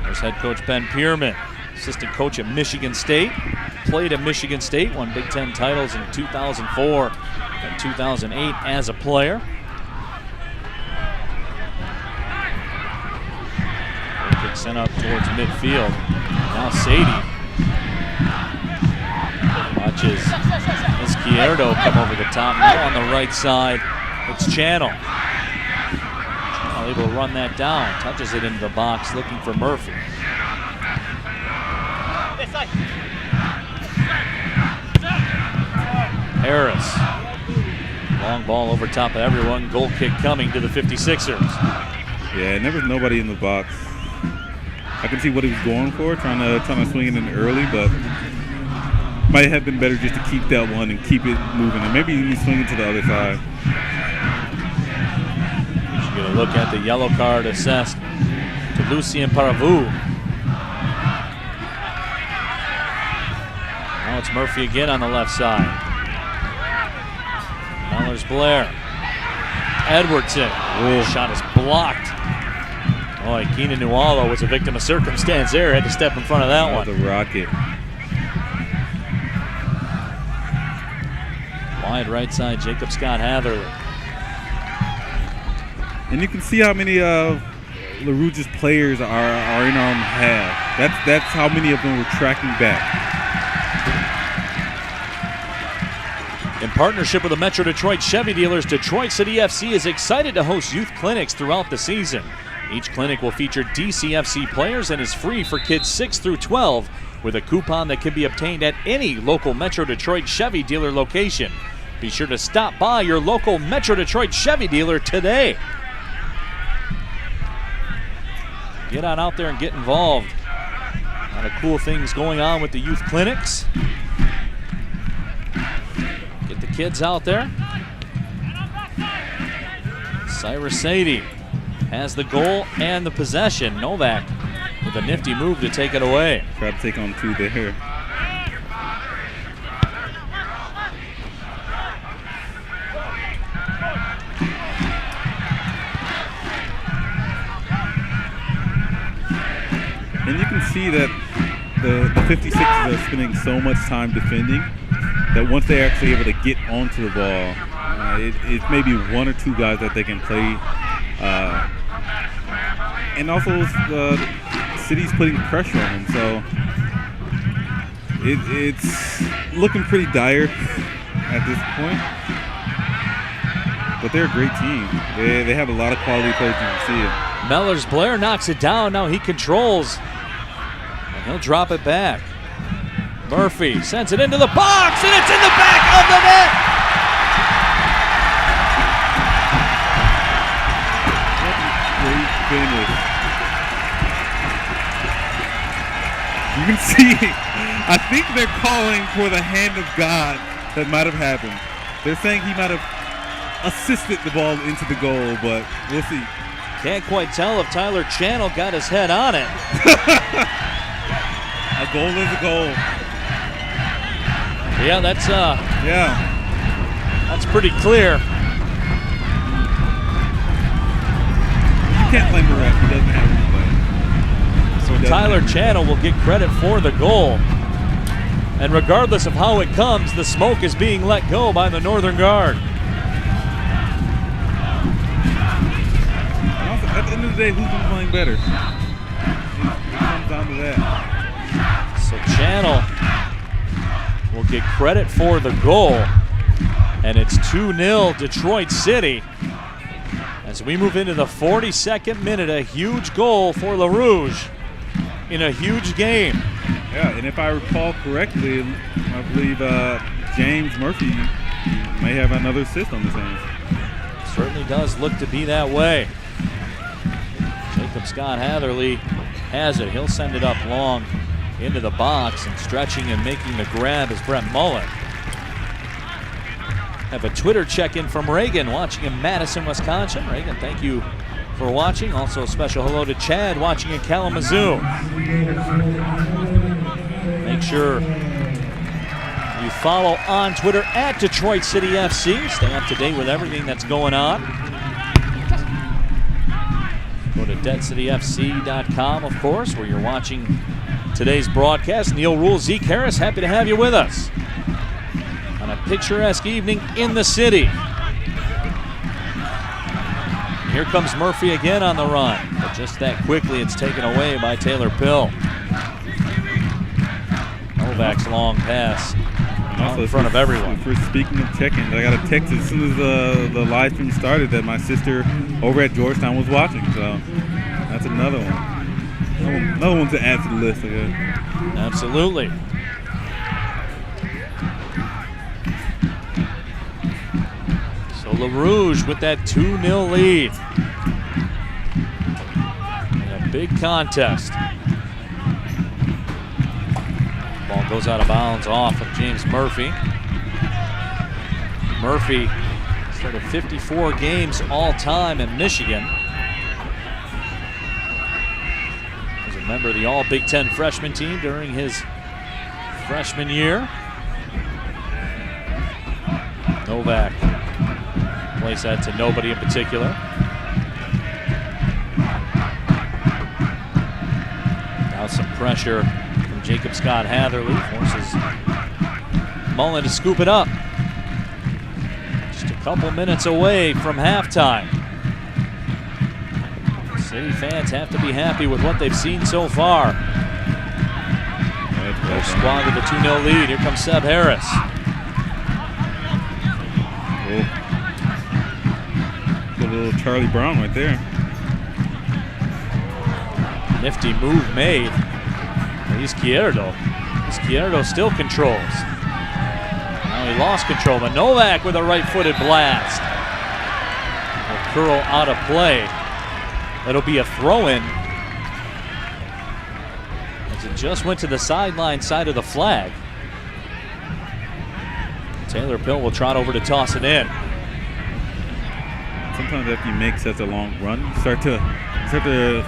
There's head coach Ben Pierman, assistant coach at Michigan State. Played at Michigan State, won Big Ten titles in 2004 and 2008 as a player. Kick sent up towards midfield. Now Sadie watches Izquierdo come over the top. Now on the right side, it's Channel. Channel able to run that down. Touches it into the box, looking for Murphy. Harris. Long ball over top of everyone. Goal kick coming to the 56ers. Yeah, there was nobody in the box. I can see what he was going for, trying to swing it in early, but might have been better just to keep that one and keep it moving, and maybe even swing it to the other side. She's going to look at the yellow card assessed to Lucien Parvu. Now it's Murphy again on the left side. Mellors Blair. Edwardson. Shot is blocked. Boy, Keenan Nuala was a victim of circumstance there. Had to step in front of that one. The rocket. Wide right side, Jacob Scott Hatherley. And you can see how many LaRouge's players are in our own half. That's how many of them were tracking back. In partnership with the Metro Detroit Chevy dealers, Detroit City FC is excited to host youth clinics throughout the season. Each clinic will feature DCFC players and is free for kids 6 through 12 with a coupon that can be obtained at any local Metro Detroit Chevy dealer location. Be sure to stop by your local Metro Detroit Chevy dealer today. Get on out there and get involved. A lot of cool things going on with the youth clinics. Get the kids out there. Cyrus Sadie has the goal and the possession. Novak with a nifty move to take it away. Try to take on two there. And you can see that the 56ers are spending so much time defending that once they're actually able to get onto the ball, it's maybe one or two guys that they can play. And also the city's putting pressure on them, so it's looking pretty dire at this point. But they're a great team. They have a lot of quality players, you can see it. Mellors Blair knocks it down. Now he controls. And he'll drop it back. Murphy sends it into the box, and it's in the back of the net. Great finish. You can see, I think they're calling for the hand of God that might have happened. They're saying he might have assisted the ball into the goal, but we'll see. Can't quite tell if Tyler Channel got his head on it. A goal is a goal. Yeah, that's Yeah. that's pretty clear. You can't blame the ref. He doesn't have any play. So Tyler Channel will get credit for the goal. And regardless of how it comes, the smoke is being let go by the Northern Guard. At the end of the day, who's been playing better? It comes down to that. So Channel will get credit for the goal. And it's 2-0 Detroit City. As we move into the 42nd minute, a huge goal for LaRouge in a huge game. Yeah, and if I recall correctly, I believe James Murphy may have another assist on this game. Certainly does look to be that way. Jacob Scott Hatherley has it. He'll send it up long into the box, and stretching and making the grab is Brett Mullen. Have a Twitter check-in from Reagan watching in Madison, Wisconsin. Reagan, thank you for watching. Also a special hello to Chad watching in Kalamazoo. Make sure you follow on Twitter at Detroit City FC. Stay up to date with everything that's going on. Go to deadcityfc.com, of course, where you're watching today's broadcast. Neil Rule, Zeke Harris, happy to have you with us on a picturesque evening in the city. Here comes Murphy again on the run, but just that quickly it's taken away by Taylor Pill. Novak's long pass out in front of everyone. For speaking of check-ins, I got a text as soon as the live stream started that my sister over at Georgetown was watching, so that's another one. Another one to add to the list, I guess. Absolutely. So LaRouge with that 2-0 lead. In a big contest. Ball goes out of bounds off of James Murphy. Murphy started 54 games all time in Michigan. Was a member of the All Big Ten freshman team during his freshman year. Novak plays that to nobody in particular. Now some pressure from Jacob Scott Hatherley. Forces Mullen to scoop it up. Just a couple minutes away from halftime. City fans have to be happy with what they've seen so far. They've squandered the 2-0 lead. Here comes Seb Harris. Good little Charlie Brown right there. Nifty move made. Izquierdo. Izquierdo still controls. Now he lost control, but Novak with a right-footed blast. Will curl out of play. It'll be a throw-in. As it just went to the sideline side of the flag. Taylor Pill will trot over to toss it in. Sometimes after you make such a long run, you start to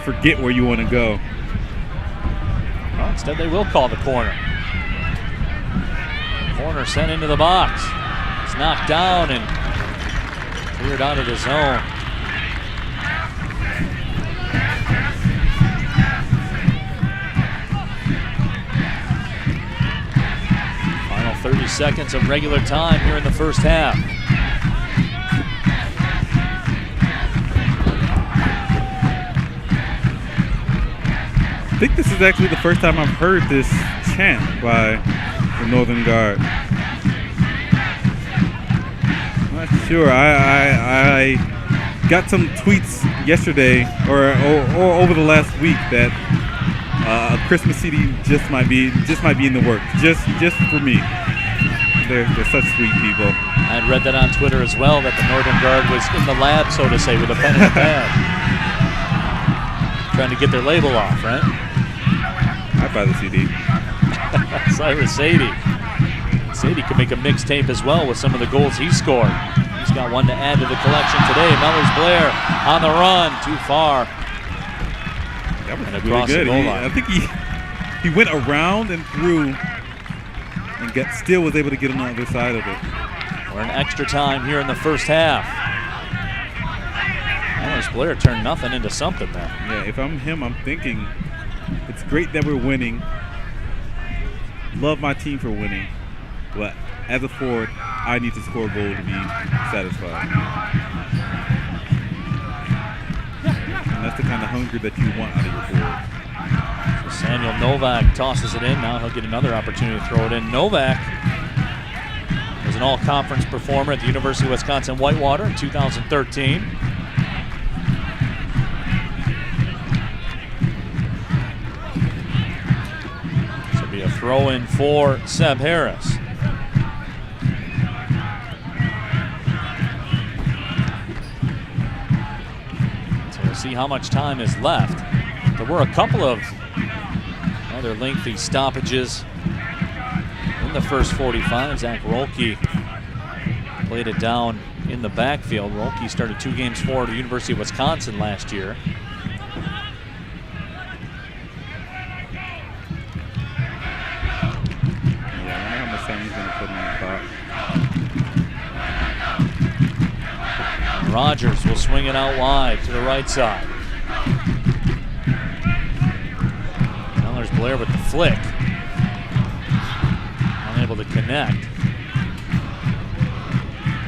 forget where you want to go. Well, instead, they will call the corner. Corner sent into the box. It's knocked down and cleared out of the zone. Final 30 seconds of regular time here in the first half. I think this is actually the first time I've heard this chant by the Northern Guard. I'm not sure. I got some tweets yesterday or over the last week that a Christmas CD just might be in the works. Just for me. They're such sweet people. I had read that on Twitter as well, that the Northern Guard was in the lab, so to say, with a pen and a pad. Trying to get their label off, right? I'd buy the CD. Cyrus Sadie. Sadie could make a mixtape as well with some of the goals he scored. He's got one to add to the collection today. Mellors Blair on the run, too far. That was and really good. The goal line. I think he went around and through and still was able to get on the other side of it. We're in extra time here in the first half. Mellors Blair turned nothing into something there. Yeah, if I'm him, I'm thinking it's great that we're winning. Love my team for winning. But as a forward, I need to score a goal to be satisfied. And that's the kind of hunger that you want out of your forward. So Samuel Novak tosses it in. Now he'll get another opportunity to throw it in. Novak was an all-conference performer at the University of Wisconsin-Whitewater in 2013. This will be a throw-in for Seb Harris. See how much time is left. There were a couple of other lengthy stoppages in the first 45. Zach Rolke played it down in the backfield. Rolke started 2 games for the University of Wisconsin last year. Yeah, I wonder how much time he's going to put in the box. Rogers will swing it out wide to the right side. Mellors Blair with the flick. Unable to connect.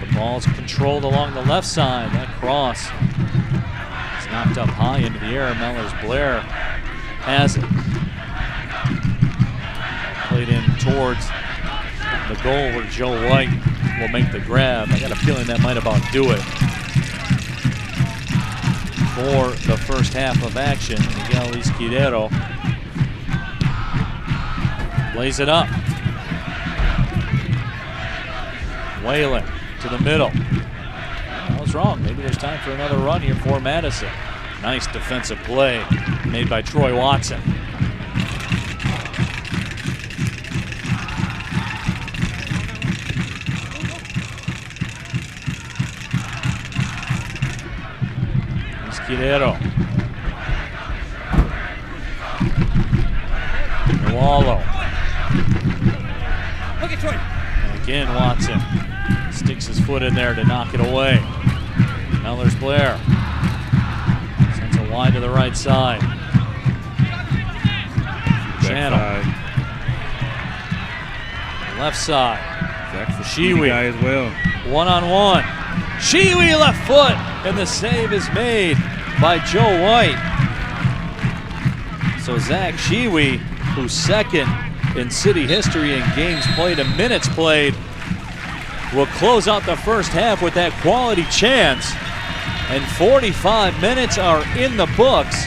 The ball's controlled along the left side. That cross is knocked up high into the air. Mellors Blair has it. Played in towards the goal where Joe White will make the grab. I got a feeling that might about do it for the first half of action. Miguel Izquierdo lays it up. Whalen to the middle. I was wrong. Maybe there's time for another run here for Madison. Nice defensive play made by Troy Watson. Izquierdo. Wallow. Look at Troy. And again, Watson sticks his foot in there to knock it away. Mellors Blair sends it wide to the right side. Channel. Left side. That's the Shiwi guy as well. One-on-one. Shiwi left foot, and the save is made by Joe White. So Zach Shiwi, who's second in city history in games played and minutes played, will close out the first half with that quality chance. And 45 minutes are in the books.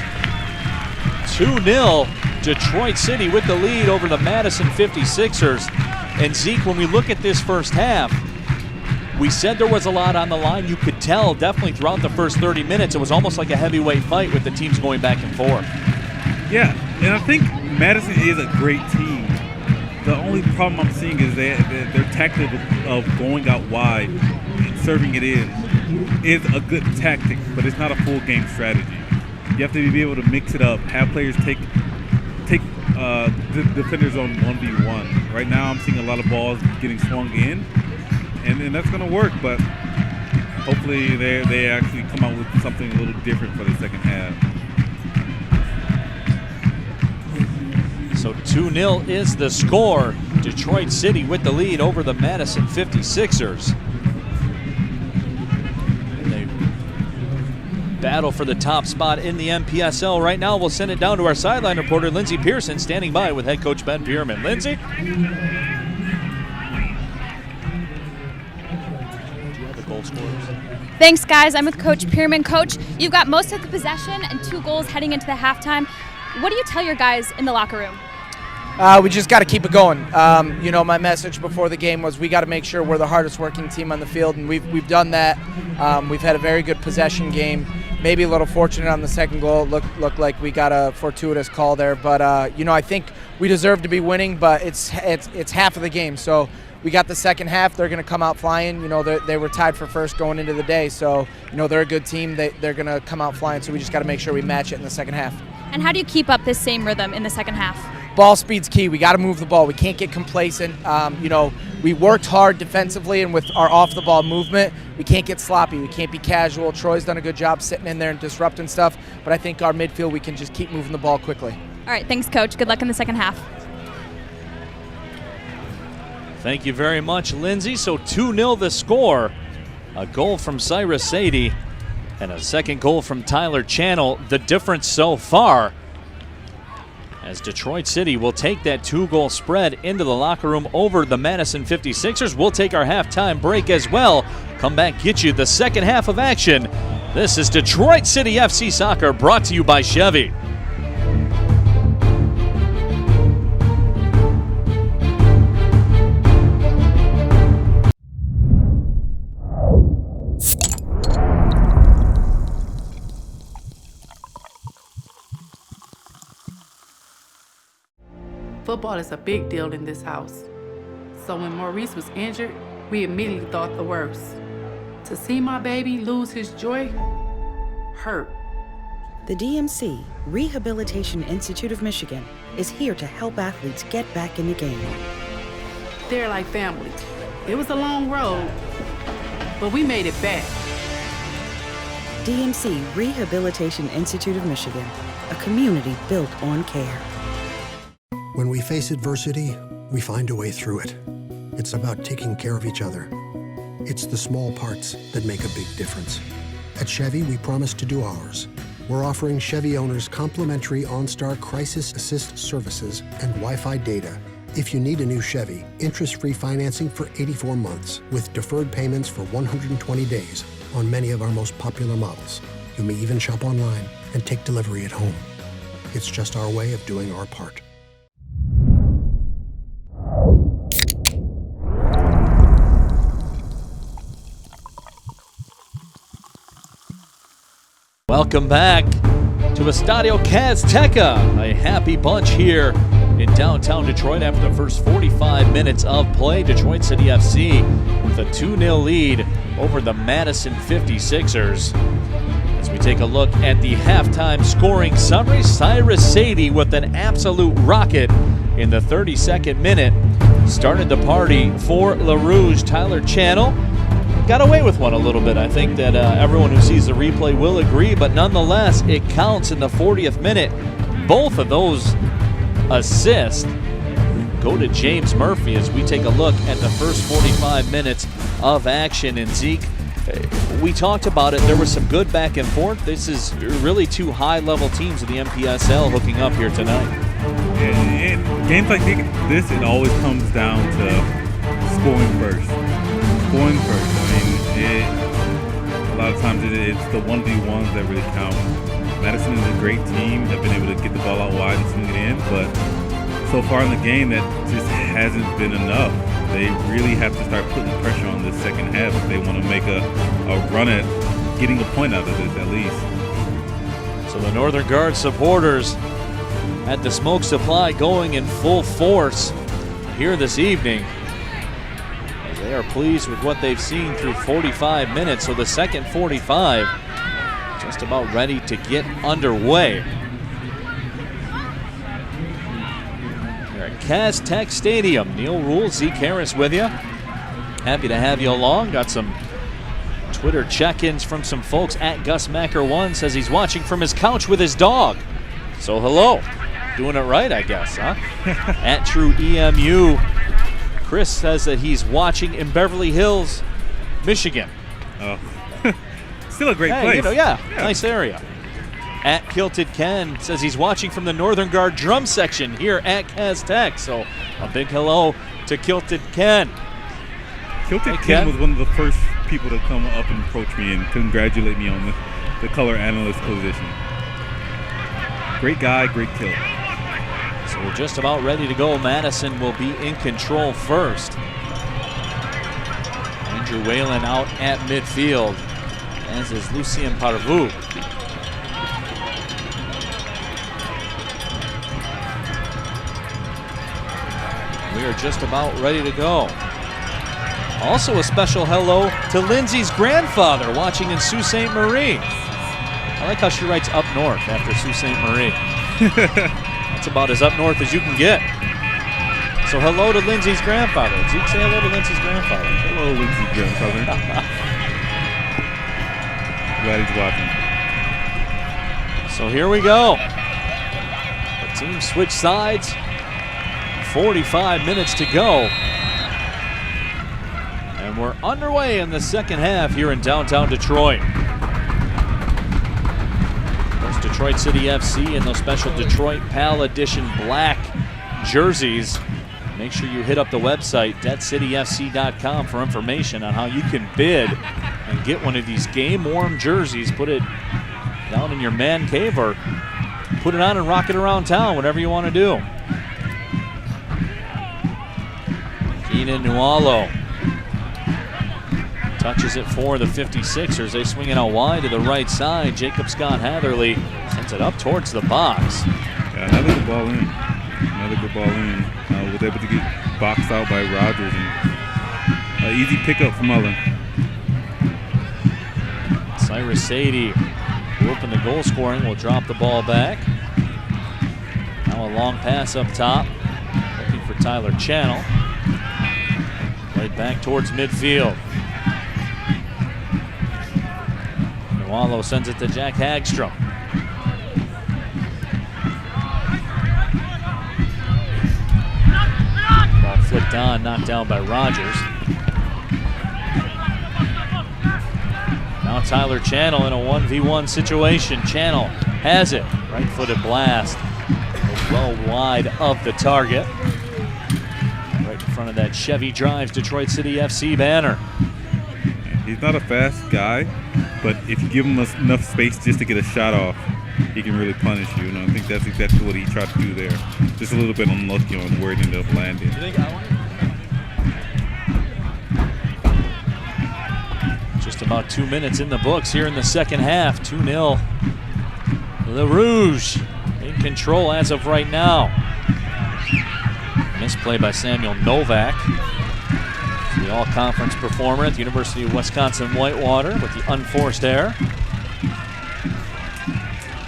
2-0, Detroit City with the lead over the Madison 56ers. And Zeke, when we look at this first half, we said there was a lot on the line. You could tell definitely throughout the first 30 minutes, it was almost like a heavyweight fight with the teams going back and forth. Yeah, and I think Madison is a great team. The only problem I'm seeing is their tactic of going out wide and serving it in is a good tactic, but it's not a full game strategy. You have to be able to mix it up, have players take the defenders on 1v1. Right now I'm seeing a lot of balls getting swung in, and that's going to work, but hopefully they actually come out with something a little different for the second half. So 2-0 is the score. Detroit City with the lead over the Madison 56ers. And they battle for the top spot in the MPSL. Right now we'll send it down to our sideline reporter, Lindsey Pearson, standing by with head coach Ben Pierman. Lindsey? Do you have the goal scorers? Thanks, guys. I'm with Coach Pierman. Coach, you've got most of the possession and 2 goals heading into the halftime. What do you tell your guys in the locker room? We just got to keep it going. My message before the game was we got to make sure we're the hardest working team on the field, and we've done that. We've had a very good possession game. Maybe a little fortunate on the second goal. Looked like we got a fortuitous call there, but I think we deserve to be winning. But it's half of the game, so we got the second half. They're going to come out flying. They were tied for first going into the day, so they're a good team. They're going to come out flying. So we just got to make sure we match it in the second half. And how do you keep up this same rhythm in the second half? Ball speed's key. We got to move the ball. We can't get complacent. We worked hard defensively and with our off-the-ball movement. We can't get sloppy. We can't be casual. Troy's done a good job sitting in there and disrupting stuff, but I think our midfield, we can just keep moving the ball quickly. All right, thanks, Coach. Good luck in the second half. Thank you very much, Lindsey. So 2-0 the score. A goal from Cyrus Sadie and a second goal from Tyler Channel. The difference so far, as Detroit City will take that 2-goal spread into the locker room over the Madison 56ers. We'll take our halftime break as well. Come back, get you the second half of action. This is Detroit City FC Soccer, brought to you by Chevy. Football is a big deal in this house. So when Maurice was injured, we immediately thought the worst. To see my baby lose his joy hurt. The DMC, Rehabilitation Institute of Michigan, is here to help athletes get back in the game. They're like family. It was a long road, but we made it back. DMC, Rehabilitation Institute of Michigan, a community built on care. When we face adversity, we find a way through it. It's about taking care of each other. It's the small parts that make a big difference. At Chevy, we promise to do ours. We're offering Chevy owners complimentary OnStar Crisis Assist services and Wi-Fi data. If you need a new Chevy, interest-free financing for 84 months with deferred payments for 120 days on many of our most popular models. You may even shop online and take delivery at home. It's just our way of doing our part. Welcome back to Estadio Azteca. A happy bunch here in downtown Detroit after the first 45 minutes of play. Detroit City FC with a 2-0 lead over the Madison 56ers. As we take a look at the halftime scoring summary, Cyrus Sadie with an absolute rocket in the 32nd minute started the party for La Rouge. Tyler Channel got away with one a little bit. I think that everyone who sees the replay will agree, but nonetheless, it counts in the 40th minute. Both of those assists go to James Murphy as we take a look at the first 45 minutes of action. And Zeke, we talked about it. There was some good back and forth. This is really two high-level teams of the MPSL hooking up here tonight. And games like this, it always comes down to scoring first. Scoring first. I mean, a lot of times it's the 1v1s that really count. Madison is a great team. They've been able to get the ball out wide and swing it in, but so far in the game, that just hasn't been enough. They really have to start putting pressure on this second half if they want to make a run at getting a point out of this at least. So the Northern Guard supporters at the smoke supply going in full force here this evening. They are pleased with what they've seen through 45 minutes. So the second 45 just about ready to get underway. Here at Cass Tech Stadium, Neil Rule, Zeke Harris with you. Happy to have you along. Got some Twitter check-ins from some folks. At Gus Macker1 says he's watching from his couch with his dog. So hello. Doing it right, I guess, huh? At True EMU, Chris says that he's watching in Beverly Hills, Michigan. Oh, still a great place. You know, yeah, nice area. At Kilted Ken says he's watching from the Northern Guard drum section here at Cass Tech. So a big hello to Kilted Ken. Kilted Ken was one of the first people to come up and approach me and congratulate me on the color analyst position. Great guy, great kill. So we're just about ready to go. Madison will be in control first. Andrew Whalen out at midfield, as is Lucien Parvou. We are just about ready to go. Also a special hello to Lindsay's grandfather watching in Sault Ste. Marie. I like how she writes up north after Sault Ste. Marie. That's about as up north as you can get. So hello to Lindsay's grandfather. Zeke, say hello to Lindsay's grandfather. Hello, Lindsay's grandfather. Glad he's watching. So here we go. The team switch sides. 45 minutes to go. And we're underway in the second half here in downtown Detroit. There's Detroit City FC in those special Detroit Pal Edition black jerseys. Make sure you hit up the website, deadcityfc.com, for information on how you can bid and get one of these game-worn jerseys. Put it down in your man cave or put it on and rock it around town, whatever you want to do. Keenan Nualo touches it for the 56ers. They swing it out wide to the right side. Jacob Scott Hatherley sends it up towards the box. Yeah, another good ball in. Another good ball in. Was able to get boxed out by Rogers, and easy pickup for Mullen. Cyrus Sadie, who opened the goal scoring, will drop the ball back. Now a long pass up top, looking for Tyler Channel. Played back towards midfield. Nualo sends it to Jack Hagstrom. Ball flicked on, knocked down by Rogers. Now Tyler Channel in a 1v1 situation. Channel has it. Right-footed blast. Well wide of the target. Right in front of that Chevy Drives Detroit City FC banner. He's not a fast guy, but if you give him enough space just to get a shot off, he can really punish you. And I think that's exactly what he tried to do there. Just a little bit unlucky on where it ended up landing. Just about 2 minutes in the books here in the second half. 2-0. The Rouge in control as of right now. Misplay by Samuel Novak. The all-conference performer at the University of Wisconsin-Whitewater with the unforced error.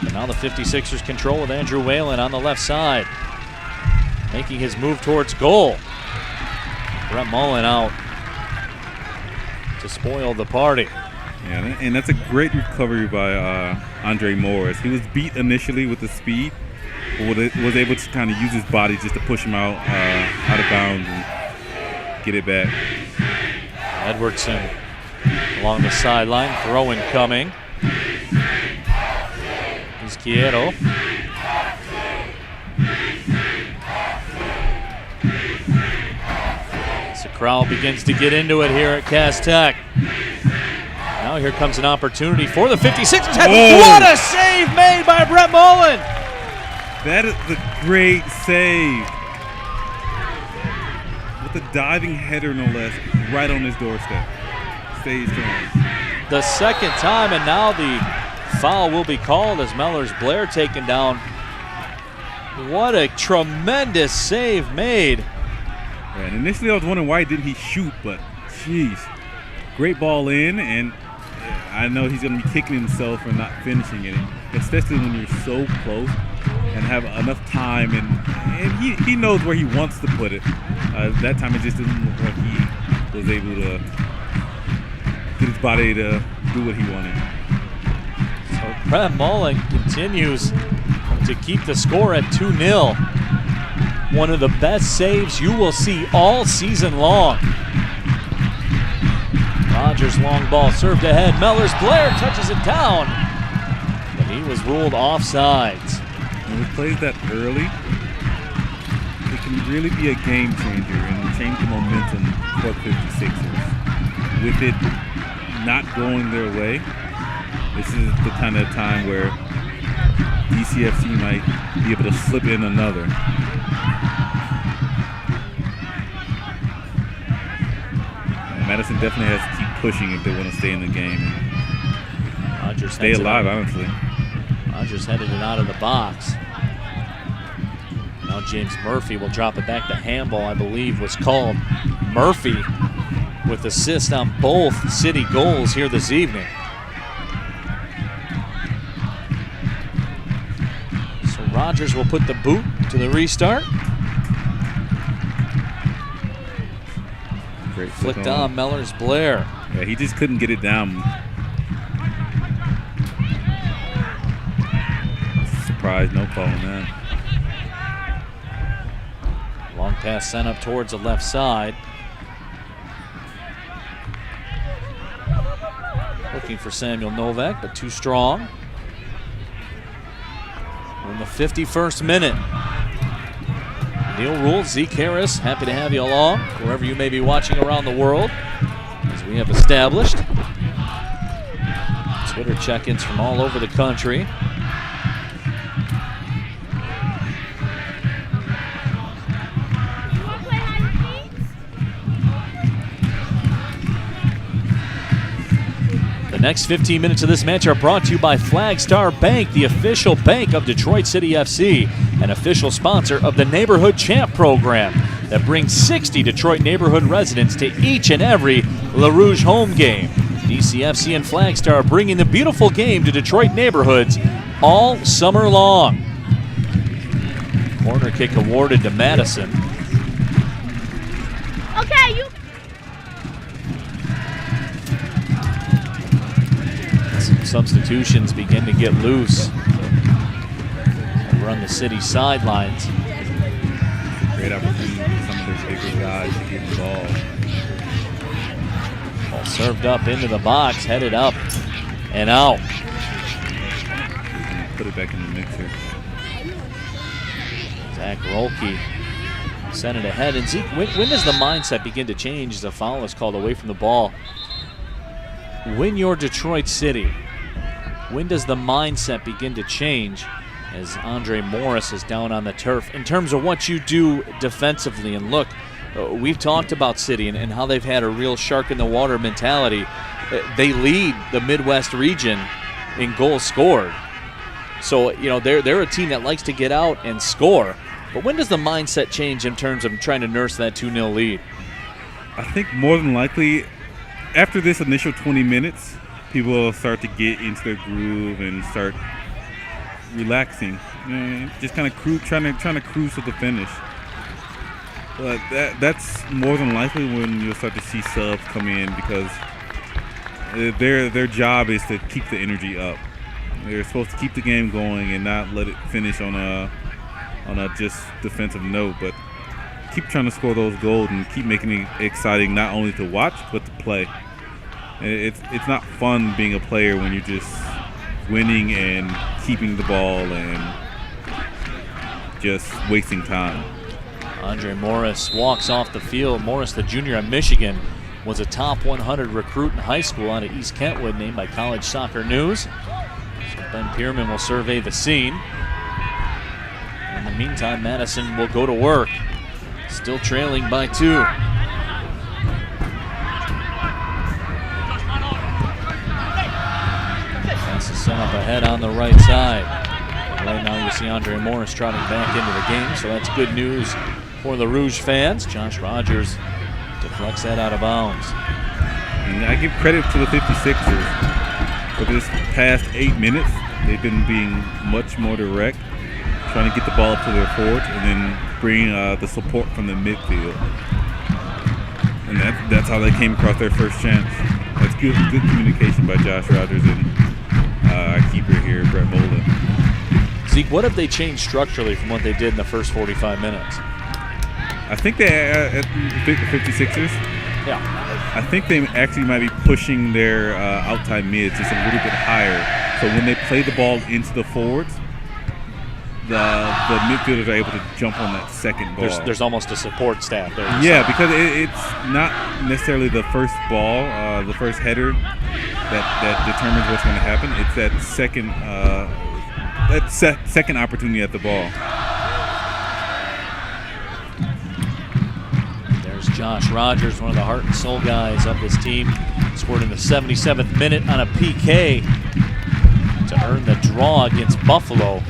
And now the 56ers control with Andrew Whalen on the left side. Making his move towards goal. Brett Mullen out to spoil the party. Yeah, and that's a great recovery by Andre Morris. He was beat initially with the speed, but was able to kind of use his body just to push him out of bounds and get it back. Edwardson Along the sideline, throw incoming. Izquierdo. As the crowd begins to get into it here at Cass Tech. Now here comes an opportunity for the 56ers. What a save made by Brett Mullen! That is the great save. With a diving header, no less, right on his doorstep. Stays strong. The second time, and now the foul will be called as Mellors-Blair taken down. What a tremendous save made. Yeah, and initially I was wondering why didn't he shoot, but jeez. Great ball in, and I know he's going to be kicking himself for not finishing it, especially when you're so close and have enough time, and he knows where he wants to put it. That time it just didn't look like he was able to get his body to do what he wanted. So Brett Mullen continues to keep the score at 2-0. One of the best saves you will see all season long. Rogers' long ball served ahead. Mellors-Blair touches it down, but he was ruled offsides. When he plays that early, it can really be a game changer and change the momentum for the 56ers. With it not going their way, this is the kind of time where DCFC might be able to slip in another. Madison definitely has to keep pushing if they want to stay in the game. Rogers stay alive, honestly. Rogers headed it out of the box. Now James Murphy will drop it back. The handball, I believe, was called. Murphy with assist on both City goals here this evening. So Rogers will put the boot to the restart. Great flicked on Mellors-Blair. Yeah, he just couldn't get it down. Surprise, no call on that. Long pass sent up towards the left side. Looking for Samuel Novak, but too strong. We're in the 51st minute. Neil Rule, Zeke Harris, happy to have you along, wherever you may be watching around the world, as we have established. Twitter check-ins from all over the country. The next 15 minutes of this match are brought to you by Flagstar Bank, the official bank of Detroit City FC, an official sponsor of the Neighborhood Champ program that brings 60 Detroit neighborhood residents to each and every La Rouge home game. DCFC and Flagstar bringing the beautiful game to Detroit neighborhoods all summer long. Corner kick awarded to Madison. Okay, you. Some substitutions begin to get loose over on the City sidelines. Great opportunity for some of those bigger guys to get involved. Ball served up into the box, headed up and out. Put it back in the mixer. Zach Rolke sent it ahead. And Zeke, when does the mindset begin to change as a foul is called away from the ball? When you're Detroit City, when does the mindset begin to change as Andre Morris is down on the turf in terms of what you do defensively? And look, we've talked about City and how they've had a real shark in the water mentality. They lead the Midwest region in goals scored. So, you know, they're a team that likes to get out and score. But when does the mindset change in terms of trying to nurse that 2-0 lead? I think more than likely, after this initial 20 minutes, people will start to get into their groove and start relaxing. You know, just kind of trying to cruise to the finish. But that's more than likely when you'll start to see subs come in, because their job is to keep the energy up. They're supposed to keep the game going and not let it finish on a just defensive note, but keep trying to score those goals and keep making it exciting, not only to watch but to play. It's not fun being a player when you're just winning and keeping the ball and just wasting time. Andre Morris walks off the field. Morris, the junior at Michigan, was a top 100 recruit in high school out of East Kentwood, named by College Soccer News. So Ben Pierman will survey the scene. In the meantime, Madison will go to work, still trailing by 2. Pass is sent up ahead on the right side. Right now you see Andre Morris trotting back into the game, so that's good news for the Rouge fans. Josh Rogers deflects that out of bounds. And I give credit to the 56ers. For this past 8 minutes, they've been being much more direct, trying to get the ball up to their forwards and then bring the support from the midfield. And that's how they came across their first chance. That's good communication by Josh Rogers and our keeper here, Brett Bolden. Zeke, what have they changed structurally from what they did in the first 45 minutes? I think they, at the 56ers, yeah, I think they actually might be pushing their outside mids just a little bit higher. So when they play the ball into the forwards, the midfielders are able to jump on that second ball. There's almost a support staff there. Yeah, because it's not necessarily the first ball, the first header that determines what's going to happen. It's that second opportunity at the ball. There's Josh Rogers, one of the heart and soul guys of this team. Scored in the 77th minute on a PK to earn the draw against Buffalo,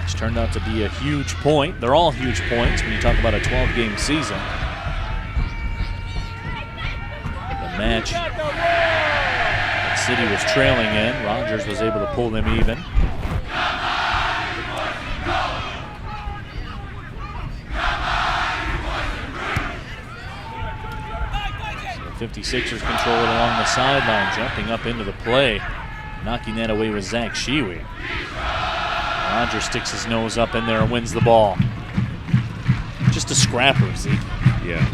which turned out to be a huge point. They're all huge points when you talk about a 12-game season. The match that City was trailing in, Rogers was able to pull them even. So the 56ers control it along the sideline, jumping up into the play, knocking that away with Zach Sheewey. Rogers sticks his nose up in there and wins the ball. Just a scrapper, Zeke. Yeah.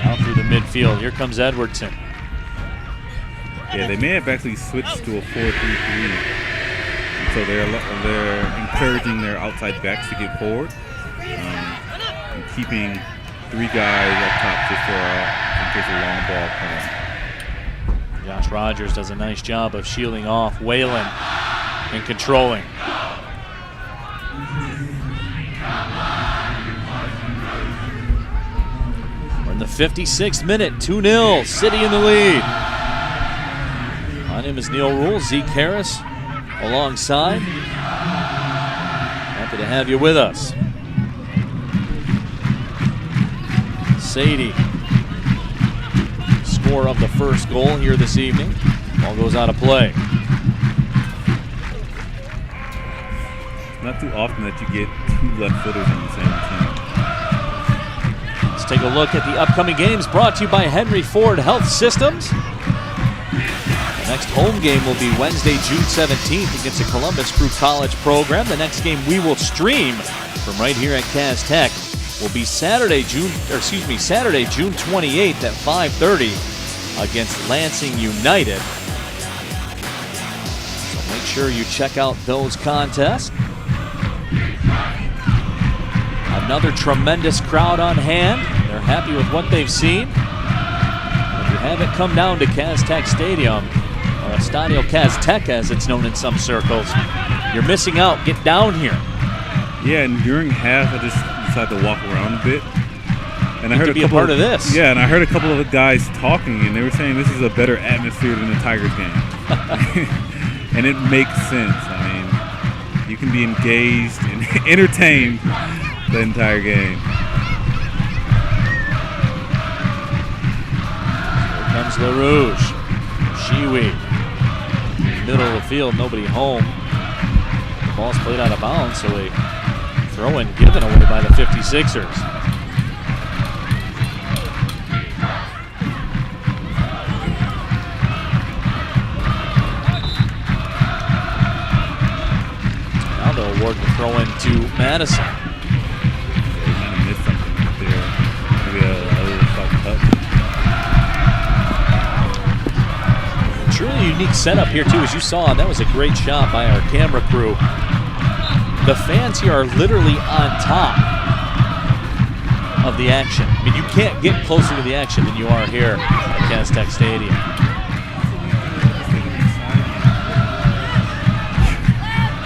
Out through the midfield. Here comes Edwardson. Yeah, they may have actually switched to a 4-3-3. So they're encouraging their outside backs to get forward and keeping 3 guys up top just for in case a long ball comes. Josh Rogers does a nice job of shielding off Whalen and controlling. We're in the 56th minute, 2-0, City in the lead. My name is Neil Rule, Zeke Harris alongside. Happy to have you with us. Sadie, score of the first goal here this evening. Ball goes out of play. Not too often that you get 2 left footers on the same team. Let's take a look at the upcoming games brought to you by Henry Ford Health Systems. The next home game will be Wednesday, June 17th against the Columbus Crew College program. The next game we will stream from right here at Cas Tech will be Saturday, June 28th at 5:30 against Lansing United. So make sure you check out those contests. Another tremendous crowd on hand. They're happy with what they've seen. If you haven't come down to Cas Tech Stadium, or Estadio Cas Tech as it's known in some circles, you're missing out. Get down here. Yeah, and during half, I just decided to walk around a bit. And I heard to be a part of this. Yeah, and I heard a couple of the guys talking, and they were saying this is a better atmosphere than the Tigers game. And it makes sense. I mean, you can be engaged and entertained the entire game. Here comes LaRouge. Sheewey. Middle of the field, nobody home. The ball's played out of bounds, so a throw-in given away by the 56ers. Now they'll award the throw-in to Madison. They might have missed something right there. unique setup here too, as you saw. That was a great shot by our camera crew. The fans here are literally on top of the action. I mean, you can't get closer to the action than you are here at Castech Stadium.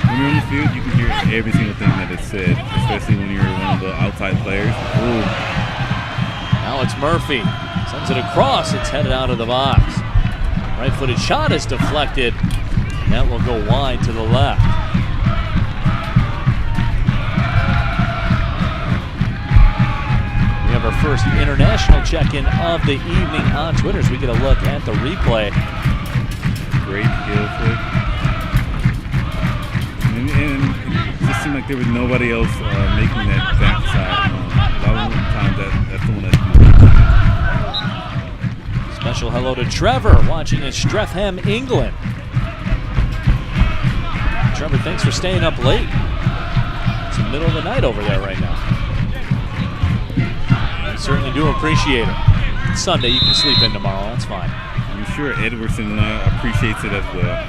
When you're on the field, you can hear every single thing that is said, especially when you're one of the outside players. Ooh. Now it's Murphy. Sends it across. It's headed out of the box. Right-footed shot is deflected. That will go wide to the left. We have our first international check-in of the evening on Twitter as we get a look at the replay. Great heel flick. And it just seemed like there was nobody else making that backside. That was the time that's the one that. Special hello to Trevor watching in Streatham, England. Trevor, thanks for staying up late. It's the middle of the night over there right now. I certainly do appreciate it. It's Sunday, you can sleep in tomorrow, that's fine. I'm sure Edwardson appreciates it as well.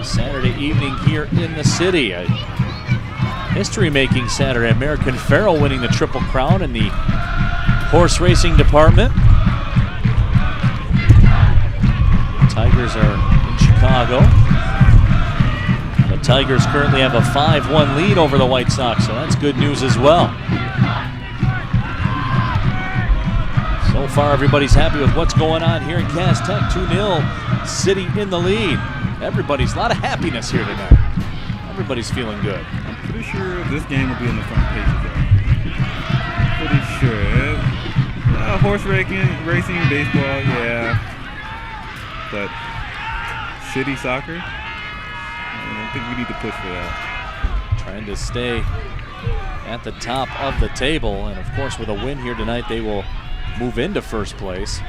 Saturday evening here in the city. A history-making Saturday. American Pharoah winning the Triple Crown in the horse racing department. The Tigers are in Chicago. The Tigers currently have a 5-1 lead over the White Sox, so that's good news as well. So far, everybody's happy with what's going on here in Castech. 2-0, City in the lead. A lot of happiness here tonight. Everybody's feeling good. I'm pretty sure this game will be on the front page of that. Pretty sure. Horse racing, baseball, yeah. But city soccer, I don't think we need to push for that. Trying to stay at the top of the table. And of course, with a win here tonight, they will move into first place.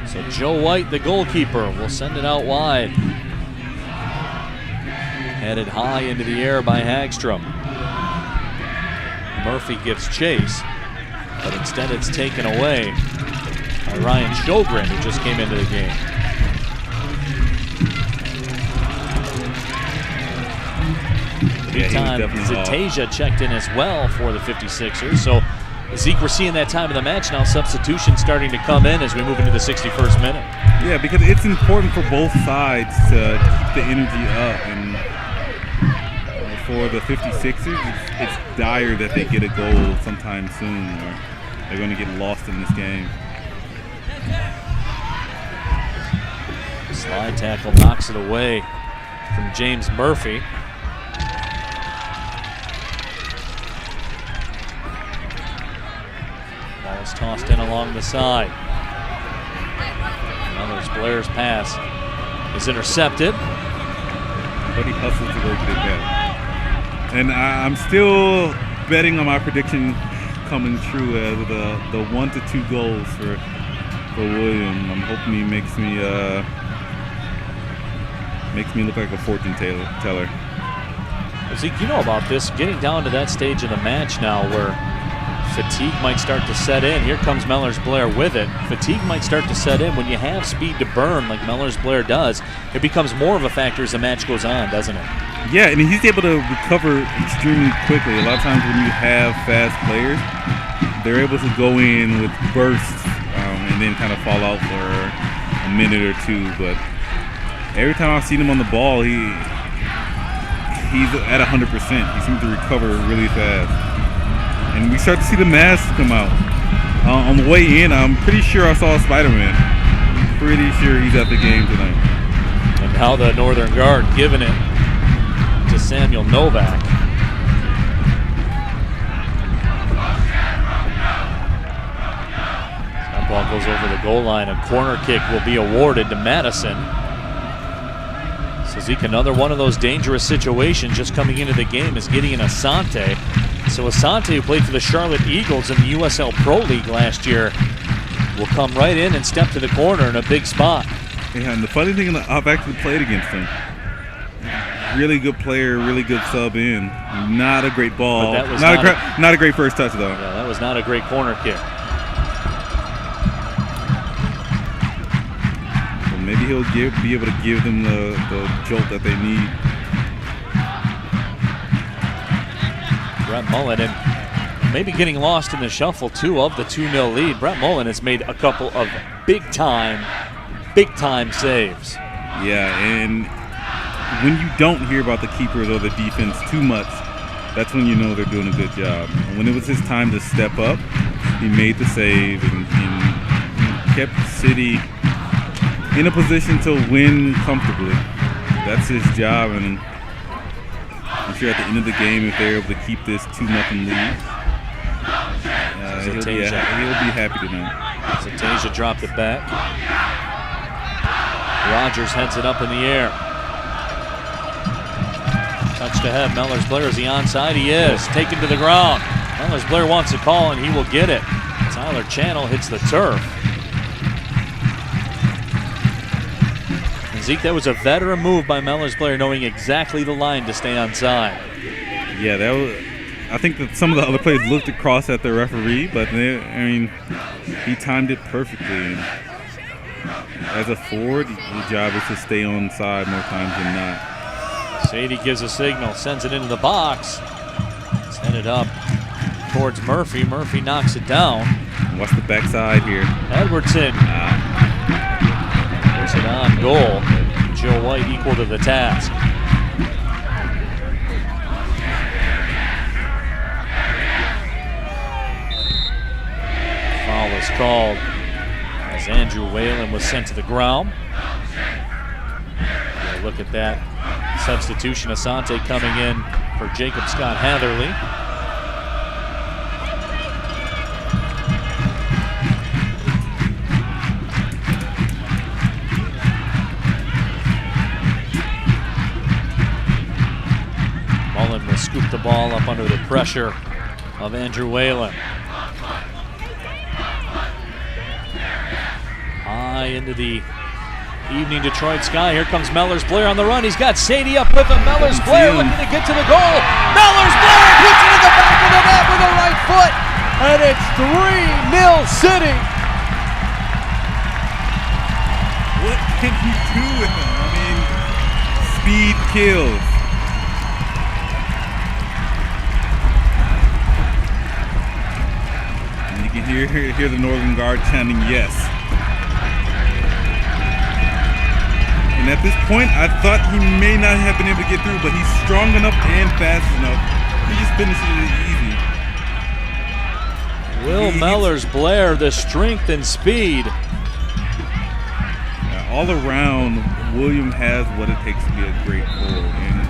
So Joe White, the goalkeeper, will send it out wide. Headed high into the air by Hagstrom. Murphy gives chase, but instead it's taken away by Ryan Sjogren, who just came into the game. Meantime, Zatasia checked in as well for the 56ers. So Zeke, we're seeing that time of the match now. Substitution starting to come in as we move into the 61st minute. Yeah, because it's important for both sides to keep the energy up. And for the 56ers, it's dire that they get a goal sometime soon, or they're going to get lost in this game. Slide tackle knocks it away from James Murphy. Ball is tossed in along the side. Another Blair's pass is intercepted. But he hustles to go get it back. And I'm still betting on my prediction coming true as the 1 to 2 goals for William. I'm hoping he makes me look like a fortune teller. Zeke, you know about this, getting down to that stage of the match now where fatigue might start to set in. Here comes Mellors Blair with it. Fatigue might start to set in. When you have speed to burn like Mellors Blair does, it becomes more of a factor as the match goes on, doesn't it? Yeah, and he's able to recover extremely quickly. A lot of times when you have fast players, they're able to go in with bursts and then kind of fall out for a minute or two. But every time I've seen him on the ball, he's at 100%. He seems to recover really fast. And we start to see the masks come out. On the way in, I'm pretty sure I saw Spider-Man. Pretty sure he's at the game tonight. And now the Northern Guard giving it to Samuel Novak. That ball goes over the goal line. A corner kick will be awarded to Madison. So Zeke, another one of those dangerous situations just coming into the game is Gideon Asante. So Asante, who played for the Charlotte Eagles in the USL Pro League last year, will come right in and step to the corner in a big spot. Yeah, and the funny thing, I've actually played against him. Really good player, really good sub in. Not a great ball. But that was not a great first touch, though. Yeah, that was not a great corner kick. Well, maybe he'll be able to give them the jolt that they need. Brett Mullen, and maybe getting lost in the shuffle, too, of the 2-0 lead. Brett Mullen has made a couple of big-time saves. Yeah, and when you don't hear about the keepers or the defense too much, that's when you know they're doing a good job. And when it was his time to step up, he made the save and kept City in a position to win comfortably. That's his job, and I'm sure at the end of the game, if they're able to keep this 2-0 lead, he'll be happy tonight. Zatasia dropped it back. Rogers heads it up in the air. Touch to head. Mellors-Blair, is he onside? He is. Taken to the ground. Mellors-Blair wants a call, and he will get it. Tyler Channel hits the turf. And Zeke, that was a veteran move by Mellors-Blair, knowing exactly the line to stay onside. Yeah, that was. I think that some of the other players looked across at the referee, but he timed it perfectly. And as a forward, your job is to stay on side more times than not. Sadie gives a signal, sends it into the box. It's headed up towards Murphy. Murphy knocks it down. Watch the backside here. Edwardson puts it on goal. Joe White equal to the task. Foul is called as Andrew Whalen was sent to the ground. Look at that substitution. Asante coming in for Jacob Scott Hatherley. Mullen will scoop the ball up under the pressure of Andrew Whalen. High into the evening Detroit sky. Here comes Mellors-Blair on the run. He's got Sadie up with him. Mellors-Blair looking to get to the goal. Mellors-Blair puts it in the back of the net with the right foot. And it's 3-0 City. What can you do with him? I mean, speed kills. And you can hear the Northern Guard chanting yes. And at this point, I thought he may not have been able to get through, but he's strong enough and fast enough. He just finishes it easy. Will Mellors-Blair, the strength and speed. All around, William has what it takes to be a great goal, and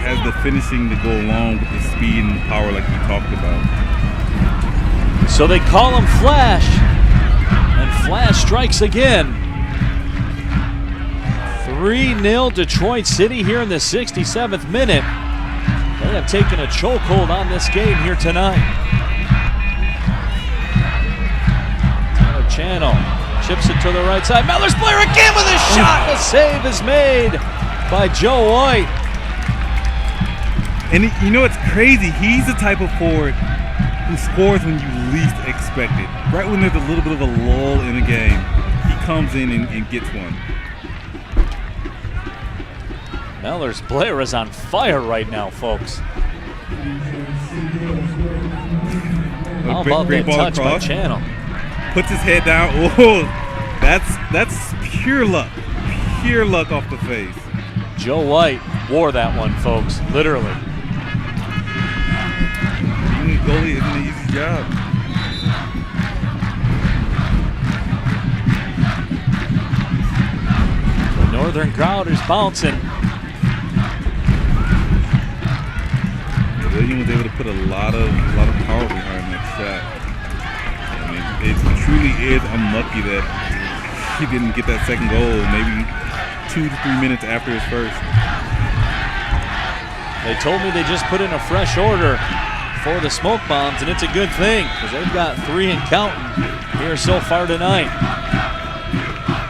has the finishing to go along with the speed and the power like we talked about. So they call him Flash, and Flash strikes again. 3-0 Detroit City here in the 67th minute. They have taken a chokehold on this game here tonight. Tyler Channel chips it to the right side. Mellors-Blair again with a shot. The save is made by Joe White. And you know what's crazy? He's the type of forward who scores when you least expect it. Right when there's a little bit of a lull in the game, he comes in and gets one. Mellors-Blair is on fire right now, folks. How about that touch by Channel? Puts his head down. Oh, that's pure luck. Pure luck off the face. Joe White wore that one, folks, literally. Being a goalie isn't an easy job. The Northern crowd is bouncing. William was able to put a lot of power behind that shot. I mean, it truly is unlucky that he didn't get that second goal maybe 2 to 3 minutes after his first. They told me they just put in a fresh order for the smoke bombs, and it's a good thing because they've got 3 and counting here so far tonight.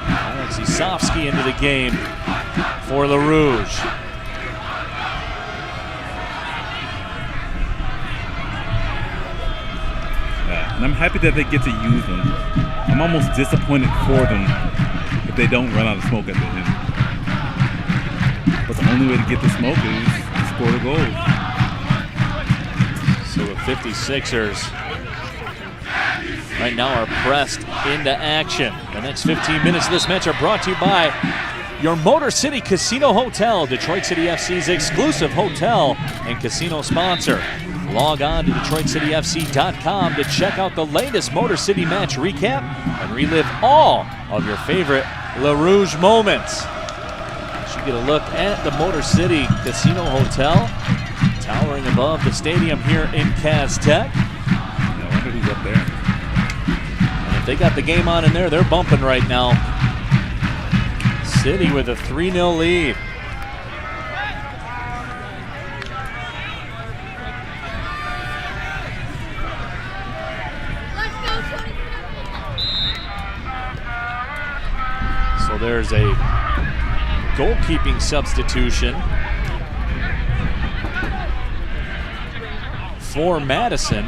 Alex Isofsky into the game for the Rouge. And I'm happy that they get to use them. I'm almost disappointed for them if they don't run out of smoke at the end. But the only way to get the smoke is to score the goals. So the 56ers right now are pressed into action. The next 15 minutes of this match are brought to you by your Motor City Casino Hotel, Detroit City FC's exclusive hotel and casino sponsor. Log on to DetroitCityFC.com to check out the latest Motor City match recap and relive all of your favorite Le Rouge moments. You should get a look at the Motor City Casino Hotel, towering above the stadium here in Castech. I wonder who's up there. And if they got the game on in there, they're bumping right now. City with a 3-0 lead. So there's a goalkeeping substitution for Madison.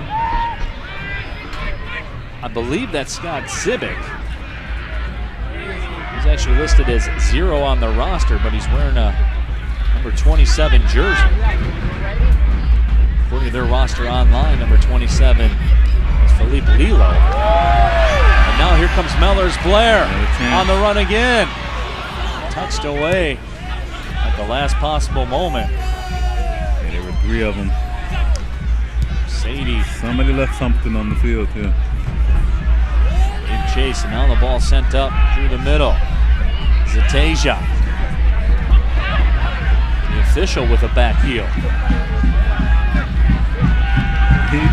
I believe that's Scott Zibick. He's actually listed as 0 on the roster, but he's wearing a number 27 jersey. According to their roster online, number 27 is Philippe Lilo. And now here comes Mellors Blair on the run again. Touched away at the last possible moment. Yeah, there were 3 of them. Sadie. Somebody left something on the field, too. In chase, and now the ball sent up through the middle. Zatasia. The official with a back heel.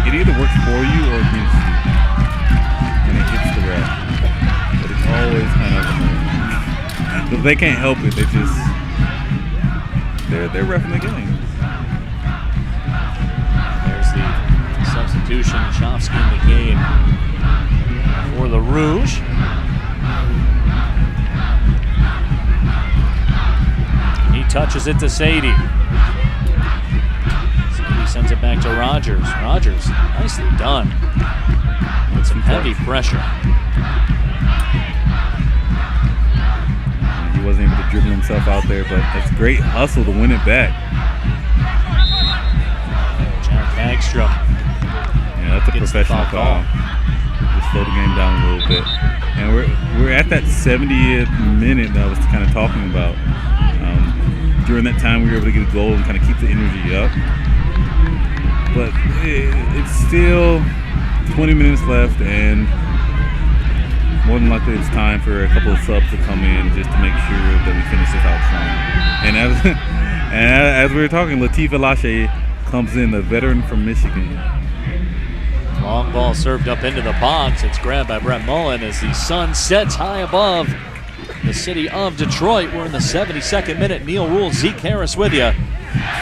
It either works for you or against you. And it hits the ref. But it's always kind of annoying. But they can't help it. They just, they're reffing the game. There's the substitution. Chofsky in the game for the Rouge. He touches it to Sadie. Sadie sends it back to Rogers. Rogers, nicely done. With some heavy pressure. He wasn't able to dribble himself out there, but it's great hustle to win it back. Jack Hagstrom. Yeah, that's a professional foul. Just slow the game down a little bit. And we're at that 70th minute that I was kind of talking about. During that time, we were able to get a goal and kind of keep the energy up. But it's still 20 minutes left, and more than likely it's time for a couple of subs to come in just to make sure that we finish this out strong. And as we were talking, Latif Elashe comes in, the veteran from Michigan. Long ball served up into the box. It's grabbed by Brett Mullen as the sun sets high above the city of Detroit. We're in the 72nd minute. Neil Rule, Zeke Harris with you.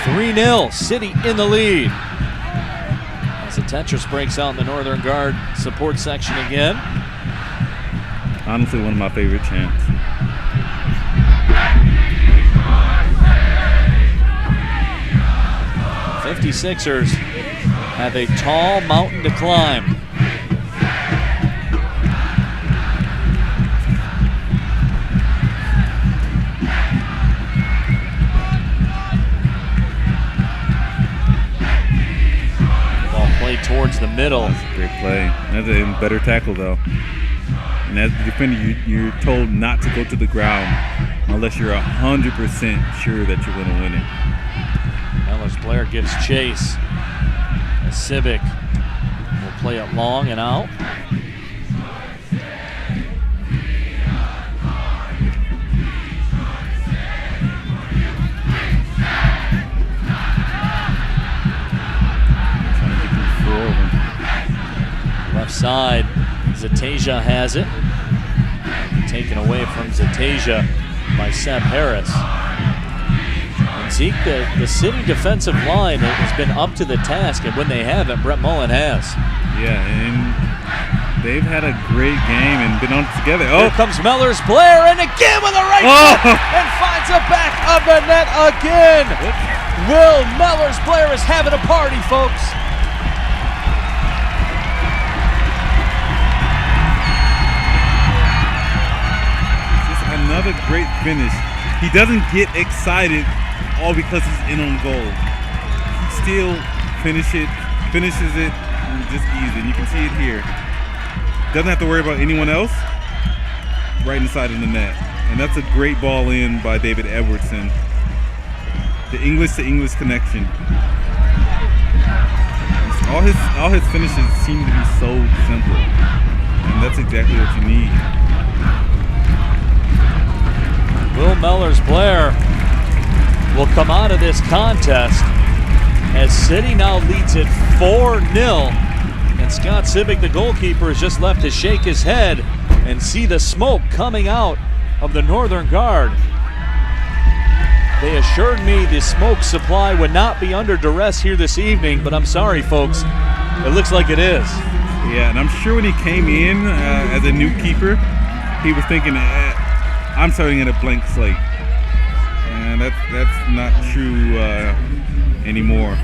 3-0, City in the lead. As the Tetris breaks out in the Northern Guard support section again. Honestly, one of my favorite chants. The 56ers have a tall mountain to climb. Towards the middle. That's a great play. That's an even better tackle, though. And as the defender, you're told not to go to the ground unless you're 100% sure that you're going to win it. Mellors Blair gives chase. And Civic will play it long and out. Left side, Zatasia has it. Taken away from Zatasia by Seb Harris. And Zeke, the City defensive line has been up to the task, and when they haven't, Brett Mullen has. Yeah, and they've had a great game and been on together. Oh, here comes Mellors-Blair, and again with a right foot, and finds the back of the net again. Will Mellors-Blair is having a party, folks. Just another great finish. He doesn't get excited all because he's in on goal. He still finishes it just easy. You can see it here. Doesn't have to worry about anyone else right inside of the net. And that's a great ball in by David Edwardson. The English to English connection. All his finishes seem to be so simple. And that's exactly what you need. Will Mellors-Blair will come out of this contest as City now leads it 4-0. And Scott Sibig, the goalkeeper, is just left to shake his head and see the smoke coming out of the Northern Guard. They assured me the smoke supply would not be under duress here this evening, but I'm sorry, folks. It looks like it is. Yeah, and I'm sure when he came in as a new keeper, he was thinking, I'm starting at a blank slate. And that's not true anymore.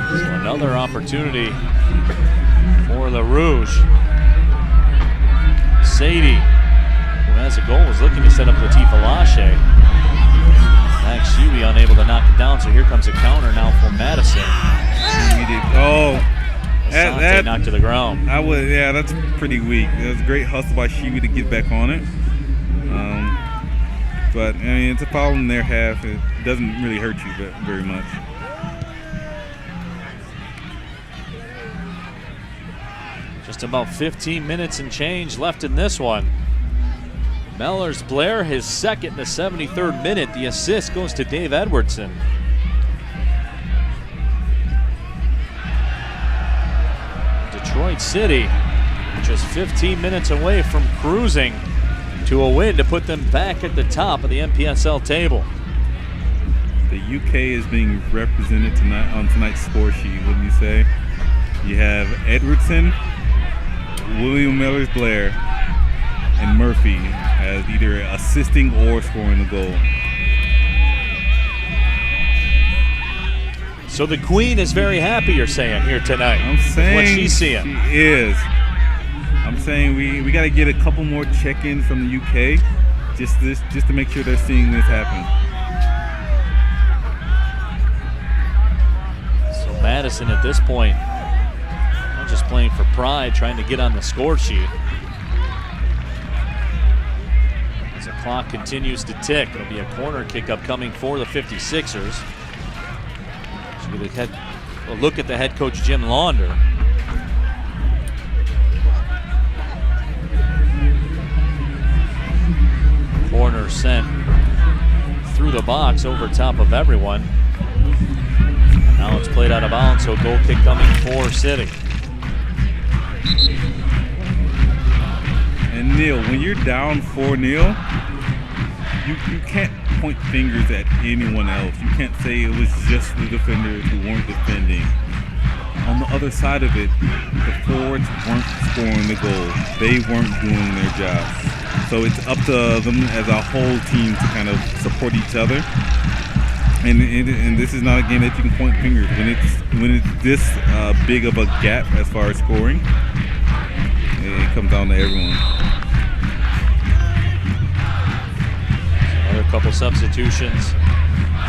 So another opportunity for the Rouge. Sadie, who has a goal, was looking to set up Latif Alashe. Max Shuey unable to knock it down, so here comes a counter now for Madison. That knocked to the ground. Yeah, that's pretty weak. It was a great hustle by Shuey to get back on it. But I mean, it's a foul in their half. It doesn't really hurt you very much. Just about 15 minutes and change left in this one. Mellors-Blair, his second in the 73rd minute. The assist goes to Dave Edwardson. Detroit City just 15 minutes away from cruising to a win to put them back at the top of the NPSL table. The UK is being represented tonight on tonight's score sheet, wouldn't you say? You have Edwardson, William Mellors-Blair, and Murphy as either assisting or scoring the goal. So the Queen is very happy, you're saying, here tonight. I'm saying what she's seeing. She is. I'm saying we got to get a couple more check-ins from the UK just to make sure they're seeing this happen. So Madison at this point, not just playing for pride, trying to get on the score sheet. As the clock continues to tick, it'll be a corner kick upcoming for the 56ers. So we get a look at the head coach, Jim Launder. Corner sent through the box over top of everyone. Now it's played out of bounds, so goal kick coming for City. And Neil, when you're down 4-0, you can't point fingers at anyone else. You can't say it was just the defenders who weren't defending. On the other side of it, the forwards weren't scoring the goal. They weren't doing their job. So it's up to them as a whole team to kind of support each other. And this is not a game that you can point fingers. When it's this big of a gap as far as scoring, it comes down to everyone. Another couple substitutions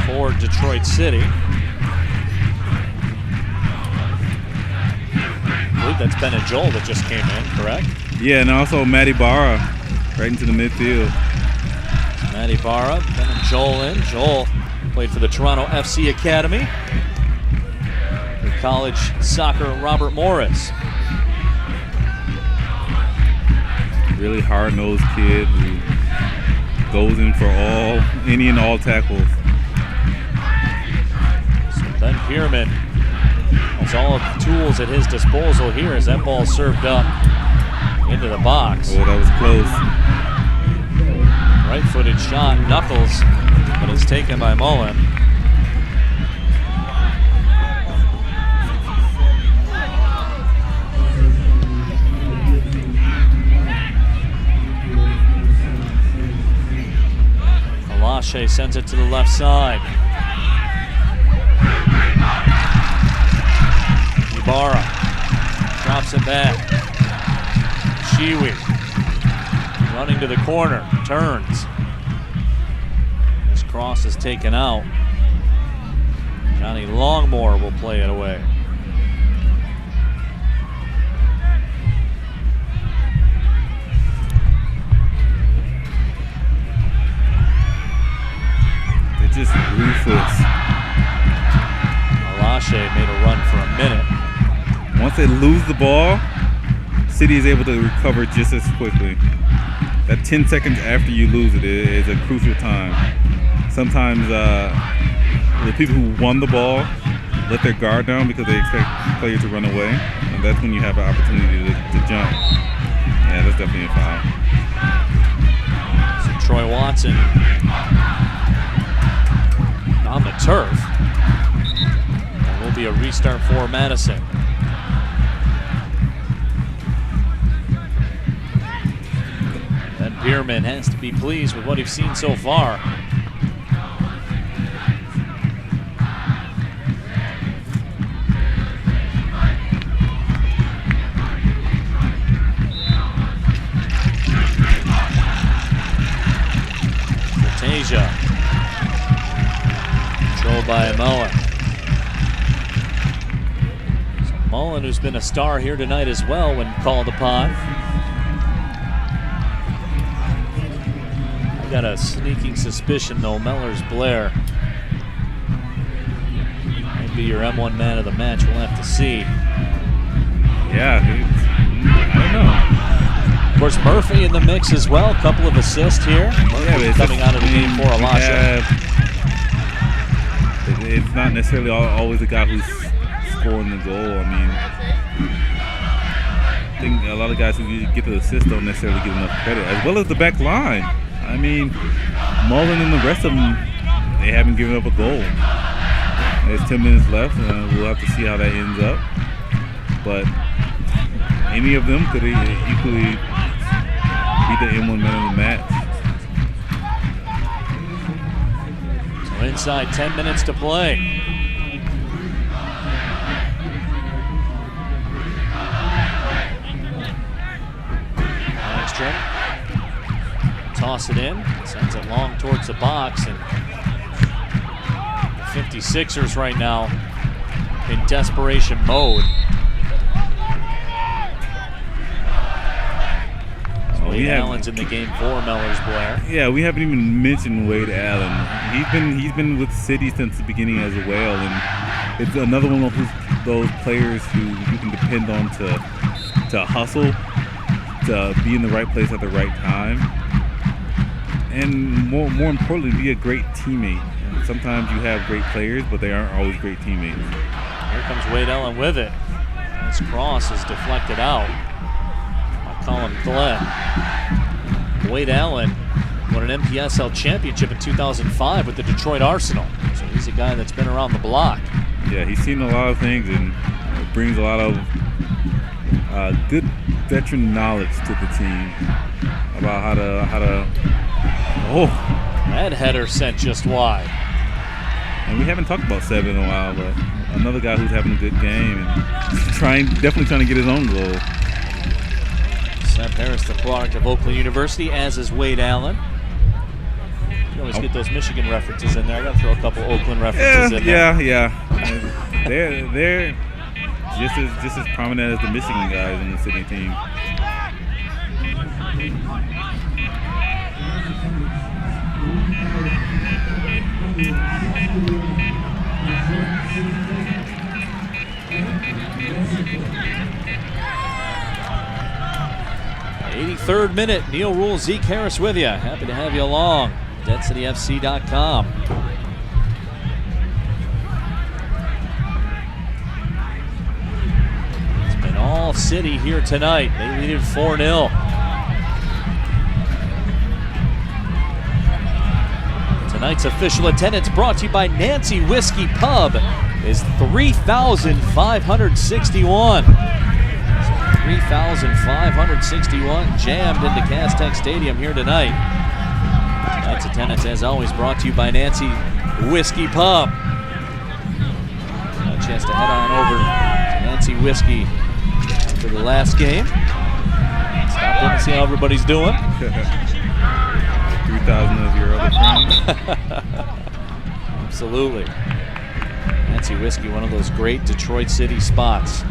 for Detroit City. I believe that's Ben and Joel that just came in, correct? Yeah, and also Matty Barra right into the midfield. Matty Barra, Ben and Joel in. Joel played for the Toronto FC Academy. The college soccer Robert Morris. Really hard-nosed kid who goes in for any and all tackles. So Ben Pierman has all of the tools at his disposal here as that ball served up into the box. Oh, that was close. Right-footed shot, knuckles, but it's taken by Mullen. Alashe sends it to the left side. Ibarra drops it back. Shiwi running to the corner, turns. This cross is taken out. Johnny Longmore will play it away. They're just ruthless. Alashe made a run for a minute. Once they lose the ball, City is able to recover just as quickly. That 10 seconds after you lose it is a crucial time. Sometimes the people who won the ball let their guard down because they expect players to run away, and that's when you have an opportunity to jump. Yeah, that's definitely a foul. So Troy Watson on the turf. It will be a restart for Madison. And Pierman has to be pleased with what he's seen so far. Tasia. Controlled by Mullen. So Mullen, who's been a star here tonight as well when called upon. I got a sneaking suspicion though, Mellors Blair might be your M1 man of the match. We'll have to see. Yeah, I don't know. Of course, Murphy in the mix as well. A couple of assists here. Murphy coming out of the game for Alashe. It's not necessarily always the guy who's scoring the goal. I mean, I think a lot of guys who get the assist don't necessarily get enough credit, as well as the back line. I mean, Mullen and the rest of them, they haven't given up a goal. There's 10 minutes left, and we'll have to see how that ends up. But any of them could equally be the M1 man of the match. So inside 10 minutes to play. Langstrom. Toss it in. Sends it long towards the box. And the 56ers right now in desperation mode. Wade Allen's in the game for Mellors Blair. Yeah, we haven't even mentioned Wade Allen. He's been with City since the beginning as well, and it's another one of those players who you can depend on to hustle, to be in the right place at the right time, and more importantly, be a great teammate. Sometimes you have great players, but they aren't always great teammates. Here comes Wade Allen with it. This cross is deflected out. Colin Glenn. Wade Allen won an MPSL championship in 2005 with the Detroit Arsenal. So he's a guy that's been around the block. Yeah, he's seen a lot of things and brings a lot of good veteran knowledge to the team about how to. Oh, that header sent just wide. And we haven't talked about Seven in a while, but another guy who's having a good game and definitely trying to get his own goal. Seth Harris, the product of Oakland University, as is Wade Allen. You always get those Michigan references in there. I got to throw a couple Oakland references in there. Yeah. They're just as prominent as the Michigan guys in the City team. Third minute, Neil Rule, Zeke Harris with you. Happy to have you along. DensityFC.com. It's been all City here tonight. They lead it 4-0. Tonight's official attendance brought to you by Nancy Whiskey Pub is 3,561. 3,561 jammed into Castech Stadium here tonight. Tonight's attendance, as always, brought to you by Nancy Whiskey Pub. A chance to head on over to Nancy Whiskey for the last game. Stop in and see how everybody's doing. 3,000 of your other friends. Absolutely. Nancy Whiskey, one of those great Detroit City spots.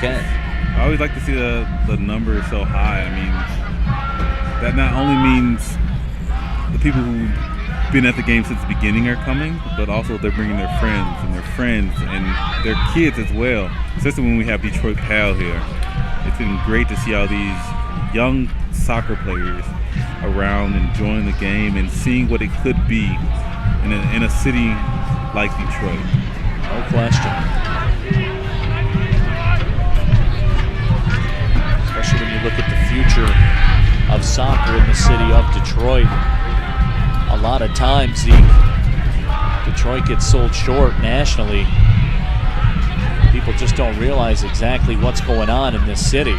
I always like to see the numbers so high. I mean, that not only means the people who've been at the game since the beginning are coming, but also they're bringing their friends and their kids as well, especially when we have Detroit Pal here. It's been great to see all these young soccer players around enjoying the game and seeing what it could be in a city like Detroit. No question. Especially when you look at the future of soccer in the city of Detroit. A lot of times Detroit gets sold short nationally. People just don't realize exactly what's going on in this city,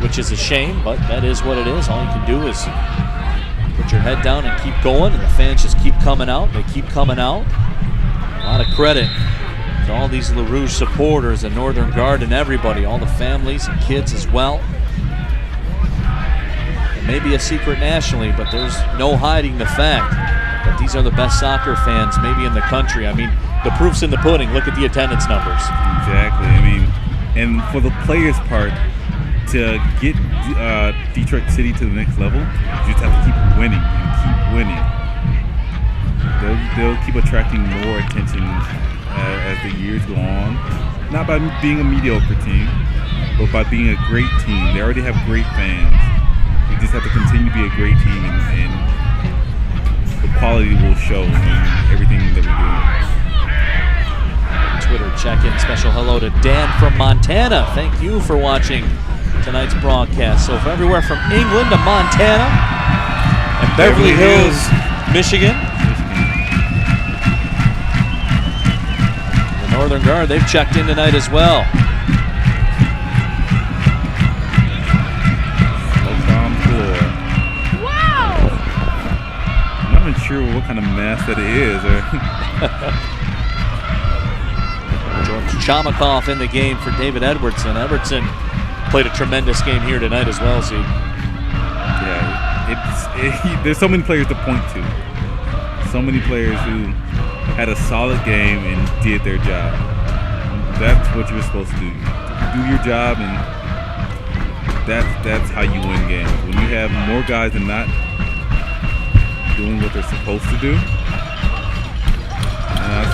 which is a shame, but that is what it is. All you can do is put your head down and keep going, and the fans just keep coming out. They keep coming out. A lot of credit to all these LaRouge supporters and Northern Guard and everybody, all the families and kids as well. It may be a secret nationally, but there's no hiding the fact that these are the best soccer fans maybe in the country. I mean, the proof's in the pudding. Look at the attendance numbers. Exactly. I mean, and for the players' part, to get Detroit City to the next level, you just have to keep winning and keep winning. They'll keep attracting more attention as the years go on. Not by being a mediocre team, but by being a great team. They already have great fans. We just have to continue to be a great team, and the quality will show in everything that we do. Twitter check-in. Special hello to Dan from Montana. Thank you for watching tonight's broadcast. So from everywhere from England to Montana and Beverly Hills, Michigan. The Northern Guard, they've checked in tonight as well. Wow! I'm not even sure what kind of mask that it is. George Chamakoff in the game for David Edwardson. Edwardson played a tremendous game here tonight as well, Zeke. Yeah, there's so many players to point to. So many players who had a solid game and did their job. That's what you're supposed to do. Do your job, and that's how you win games. When you have more guys than not doing what they're supposed to do,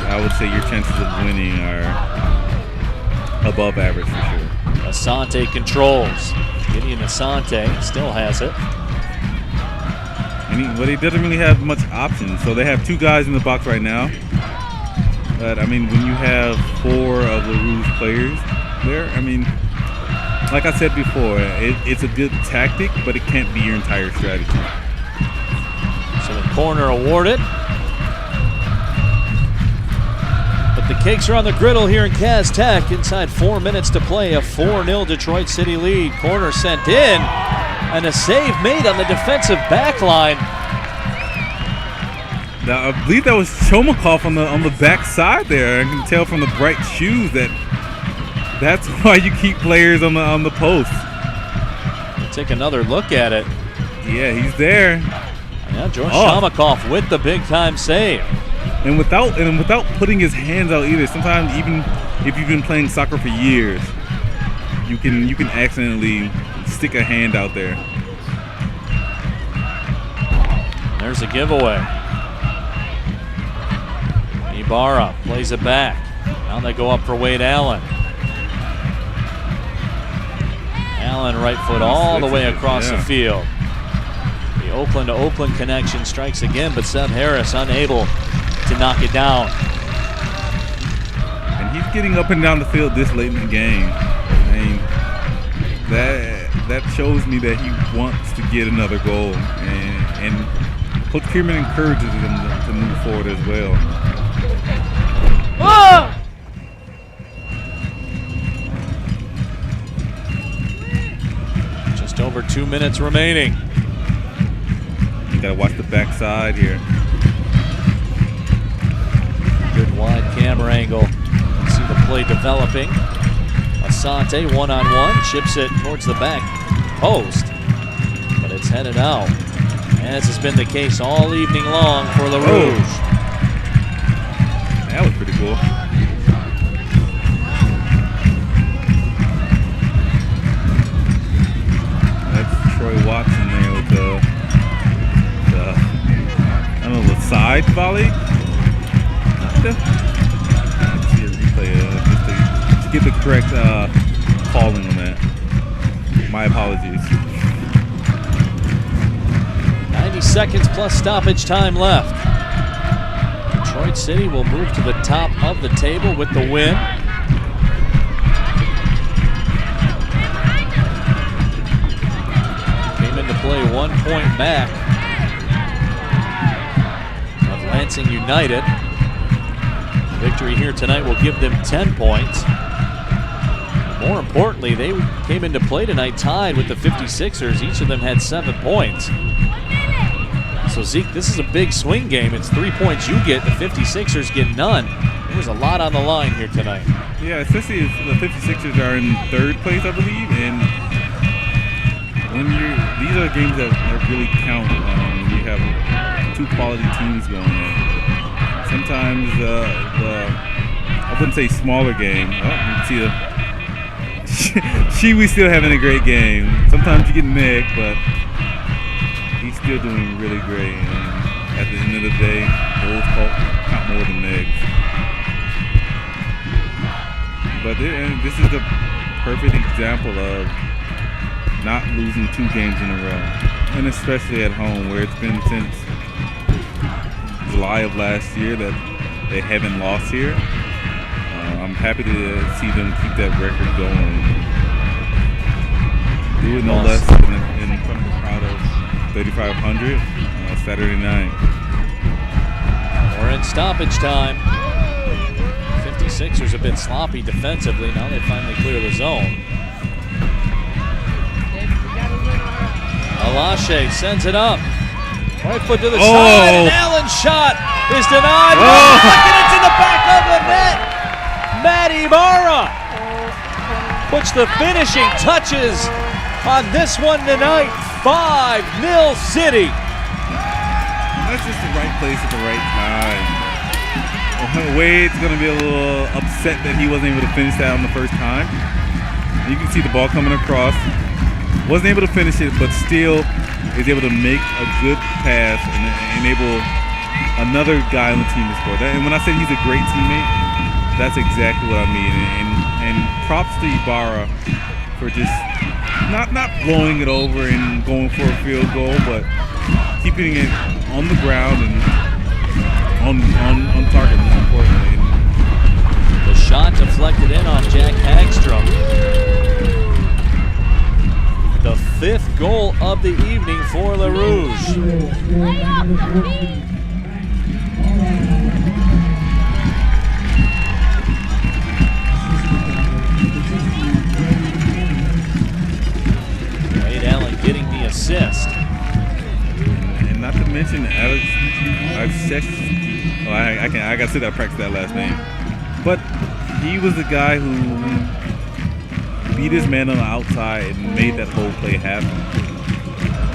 I would say your chances of winning are above average for sure. Asante controls. Gideon Asante still has it. But he doesn't really have much options. So they have two guys in the box right now. But, I mean, when you have four of LaRouge's players there, I mean, like I said before, it's a good tactic, but it can't be your entire strategy. So the corner awarded. But the cakes are on the griddle here in Castech. Inside 4 minutes to play, a 4-0 Detroit City lead. Corner sent in, and a save made on the defensive back line. Now, I believe that was Chomikov on the back side there. I can tell from the bright shoes that's why you keep players on the post. We'll take another look at it. Yeah, he's there. Yeah, George Chomikov with the big-time save. And without putting his hands out either. Sometimes even if you've been playing soccer for years, you can accidentally stick a hand out there. There's a giveaway. Ibarra plays it back. Now they go up for Wade Allen. Allen right foot all the way across the field. The Oakland to Oakland connection strikes again, but Seth Harris unable to knock it down. And he's getting up and down the field this late in the game. I mean, that shows me that he wants to get another goal, and Coach Pierman encourages him to move forward as well. Oh! Just over 2 minutes remaining. You gotta watch the backside here. Good wide camera angle. See the play developing. Asante one-on-one, chips it towards the back post, but it's headed out, as has been the case all evening long for the Rouge. That was pretty cool. That's Troy Watson there with I don't know, the side volley. Let's see a replay just to get the correct calling on that. My apologies. 90 seconds plus stoppage time left. Detroit City will move to the top of the table with the win. Came into play 1 point back of Lansing United. Victory here tonight will give them 10 points. More importantly, they came into play tonight tied with the 56ers. Each of them had 7 points. So Zeke, this is a big swing game. It's 3 points you get, the 56ers get none. There's a lot on the line here tonight. Yeah, especially if the 56ers are in 3rd place, I believe, and these are games that really count when you have 2 quality teams going in. Sometimes I wouldn't say smaller game. Oh, you can see Shiwi still having a great game. Sometimes you get Nick, but he's still doing really great. And at the end of the day, goals count more than Nick's. But this is a perfect example of not losing 2 games in a row, and especially at home, where it's been since July of last year that they haven't lost here. I'm happy to see them keep that record going. Do it no less than in front of a crowd of 3,500 Saturday night. We're in stoppage time. 56ers have been sloppy defensively. Now they finally clear the zone. Alashe sends it up. Right foot to the side, and Allen's shot is denied. Deflected into the back of the net. Matt Ibarra puts the finishing touches on this one tonight. 5-0 City. That's just the right place at the right time. Wade's going to be a little upset that he wasn't able to finish that on the first time. You can see the ball coming across. Wasn't able to finish it, but still is able to make a good pass and enable another guy on the team to score. And when I say he's a great teammate, that's exactly what I mean. And props to Ibarra for just not blowing it over and going for a field goal, but keeping it on the ground and on target, more importantly. The shot deflected in on Jack Hagstrom. The 5th goal of the evening for Le Rouge. Wade Allen getting the assist. And not to mention Alex, I got to sit there and practice that last name. But he was the guy who beat his man on the outside and made that whole play happen.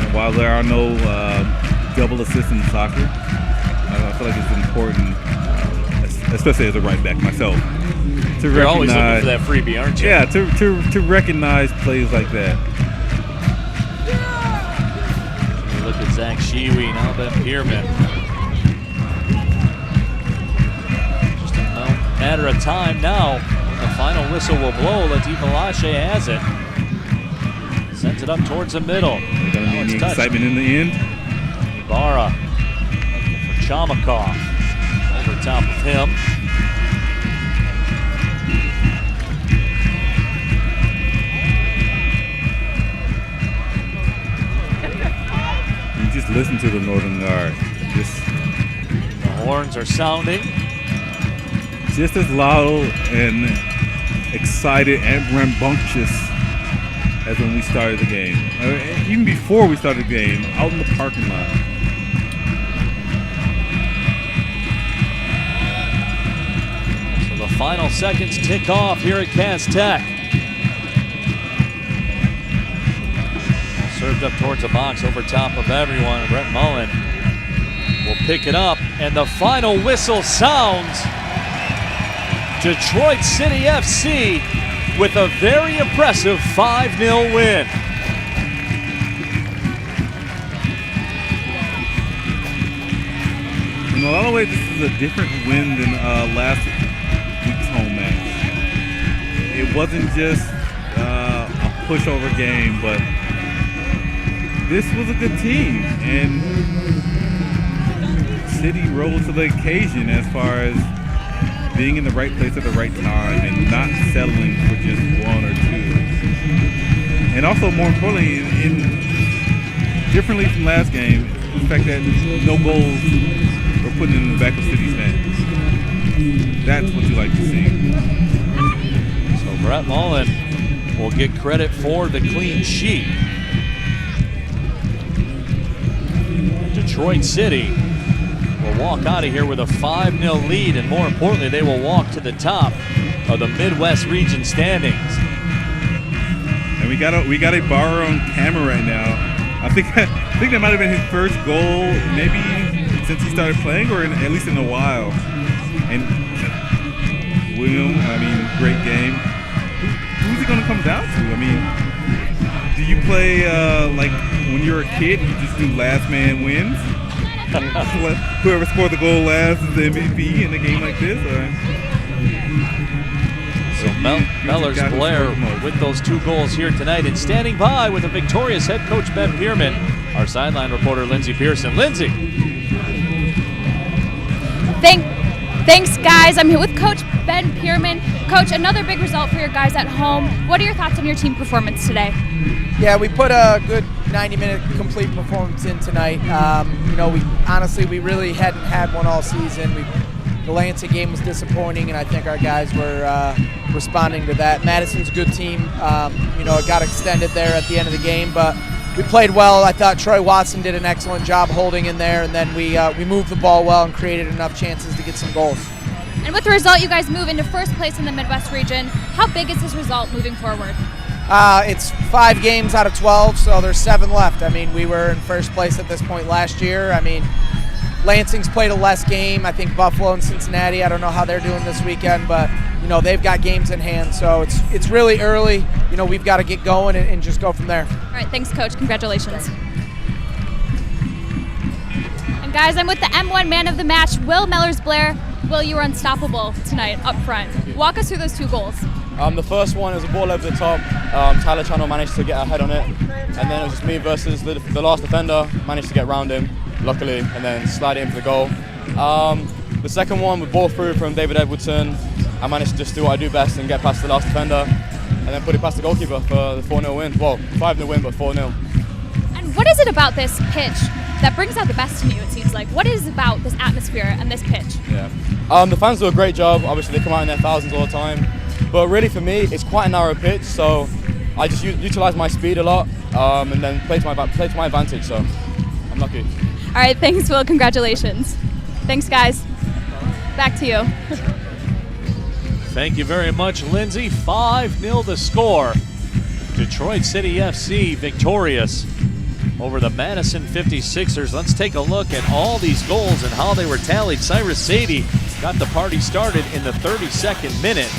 And while there are no double assists in soccer, I feel like it's important, especially as a right back myself, to You're recognize. always looking for that freebie, aren't you? Yeah, to recognize plays like that. Look at Zach Shiwi, now Ben Pierman. Just a matter of time now. The final whistle will blow. Latif Alashe has it. Sends it up towards the middle. There's going to be any excitement in the end. Ibarra looking for Chamakov. Over top of him. Listen to the Northern Guard. The horns are sounding. Just as loud and excited and rambunctious as when we started the game. Even before we started the game, out in the parking lot. So the final seconds tick off here at Cass Tech. Served up towards the box over top of everyone. Brett Mullen will pick it up, and the final whistle sounds. Detroit City FC with a very impressive 5-0 win. In a lot of ways, this is a different win than last week's home match. It wasn't just a pushover game, but this was a good team, and City rose to the occasion as far as being in the right place at the right time and not settling for just one or two. And also, more importantly, differently from last game, the fact that no goals were put in the back of City's net. That's what you like to see. So Brett Mullen will get credit for the clean sheet. Detroit City will walk out of here with a 5-0 lead, and more importantly, they will walk to the top of the Midwest region standings. And we got a bar on camera right now. I think that might have been his first goal, maybe since he started playing, or at least in a while. And William, great game. Who's he going to come down to? Do you play like when you're a kid, you just do last man wins? Whoever scored the goal last is the MVP in a game like this? So Mellors Blair with those 2 goals here tonight, and standing by with a victorious head coach Ben Pierman, our sideline reporter Lindsey Pearson. Lindsey. Thanks, guys. I'm here with Coach Ben Pierman. Coach, another big result for your guys at home. What are your thoughts on your team performance today? Yeah, we put a good 90-minute complete performance in tonight. We really hadn't had one all season. The Lansing game was disappointing, and I think our guys were responding to that. Madison's a good team. It got extended there at the end of the game, but we played well. I thought Troy Watson did an excellent job holding in there, and then we moved the ball well and created enough chances to get some goals. And with the result, you guys move into first place in the Midwest region. How big is this result moving forward? It's 5 games out of 12, so there's 7 left. We were in first place at this point last year. Lansing's played a less game. I think Buffalo and Cincinnati, I don't know how they're doing this weekend, but they've got games in hand, so it's really early. We've got to get going and just go from there. All right, thanks, Coach. Congratulations. And guys, I'm with the M1 man of the match, Will Mellors Blair. Will, you were unstoppable tonight up front. Walk us through those 2 goals. The first one was a ball over the top. Tyler Channel managed to get a head on it, and then it was just me versus the last defender. Managed to get around him, luckily, and then slide it in for the goal. The second one with ball through from David Edwardson. I managed to just do what I do best and get past the last defender, and then put it past the goalkeeper for the 4-0 win. Well, 5-0 win, but 4-0. And what is it about this pitch that brings out the best in you, it seems like? What is it about this atmosphere and this pitch? Yeah. The fans do a great job. Obviously, they come out in their thousands all the time. But really, for me, it's quite a narrow pitch, so I just utilize my speed a lot and then play to my advantage, so I'm lucky. All right, thanks, Will. Congratulations. Thanks, guys. Back to you. Thank you very much, Lindsay. 5-0 the score. Detroit City FC victorious over the Madison 56ers. Let's take a look at all these goals and how they were tallied. Cyrus Sadie got the party started in the 32nd minute.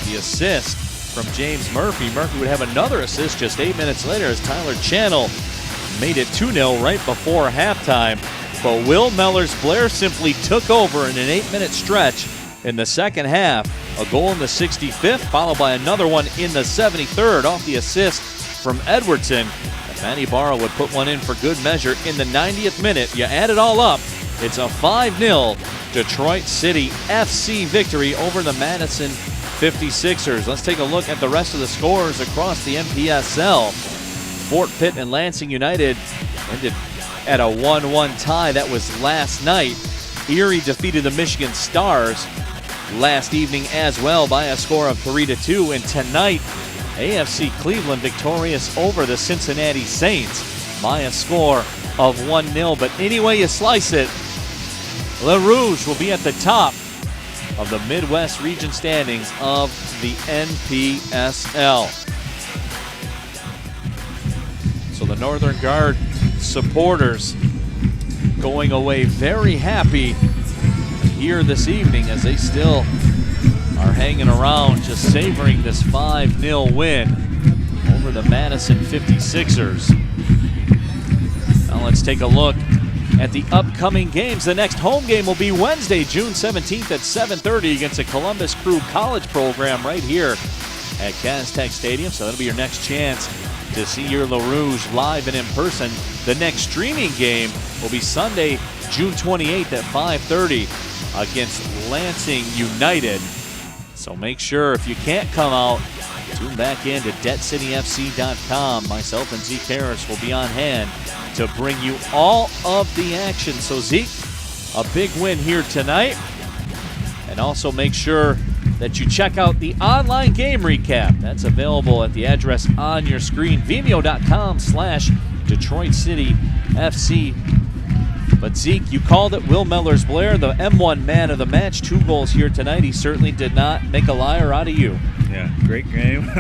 The assist from James Murphy. Murphy would have another assist just 8 minutes later as Tyler Channel made it 2-0 right before halftime. But Will Mellors Blair simply took over in an 8-minute stretch in the second half. A goal in the 65th, followed by another one in the 73rd off the assist from Edwardson. And Manny Barrow would put one in for good measure in the 90th minute. You add it all up, it's a 5-0 Detroit City FC victory over the Madison 56ers. Let's take a look at the rest of the scores across the MPSL. Fort Pitt and Lansing United ended at a 1-1 tie. That was last night. Erie defeated the Michigan Stars last evening as well by a score of 3-2. And tonight, AFC Cleveland victorious over the Cincinnati Saints by a score of 1-0. But any way you slice it, Le Rouge will be at the top of the Midwest region standings of the NPSL. So the Northern Guard supporters going away very happy here this evening as they still are hanging around, just savoring this 5-0 win over the Madison 56ers. Now let's take a look at the upcoming games. The next home game will be Wednesday, June 17th at 7:30 against the Columbus Crew College program right here at Castech Stadium. So that'll be your next chance to see your Le Rouge live and in person. The next streaming game will be Sunday, June 28th at 5:30 against Lansing United. So make sure if you can't come out, tune back in to DebtCityFC.com. Myself and Zeke Harris will be on hand to bring you all of the action. So Zeke, a big win here tonight. And also make sure that you check out the online game recap. That's available at the address on your screen, vimeo.com/Detroit City FC. But Zeke, you called it. Will Mellors-Blair, the M1 man of the match, 2 goals here tonight. He certainly did not make a liar out of you. Yeah, great game.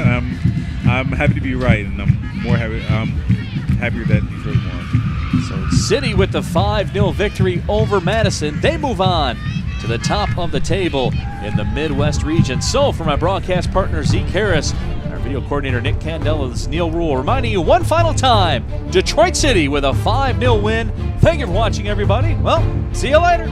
I'm happy to be right, and I'm more happier that Detroit won. So City with the 5-0 victory over Madison. They move on to the top of the table in the Midwest region. So for my broadcast partner Zeke Harris, our video coordinator Nick Candela, this is Neil Rule reminding you one final time, Detroit City with a 5-0 win. Thank you for watching, everybody. Well, see you later.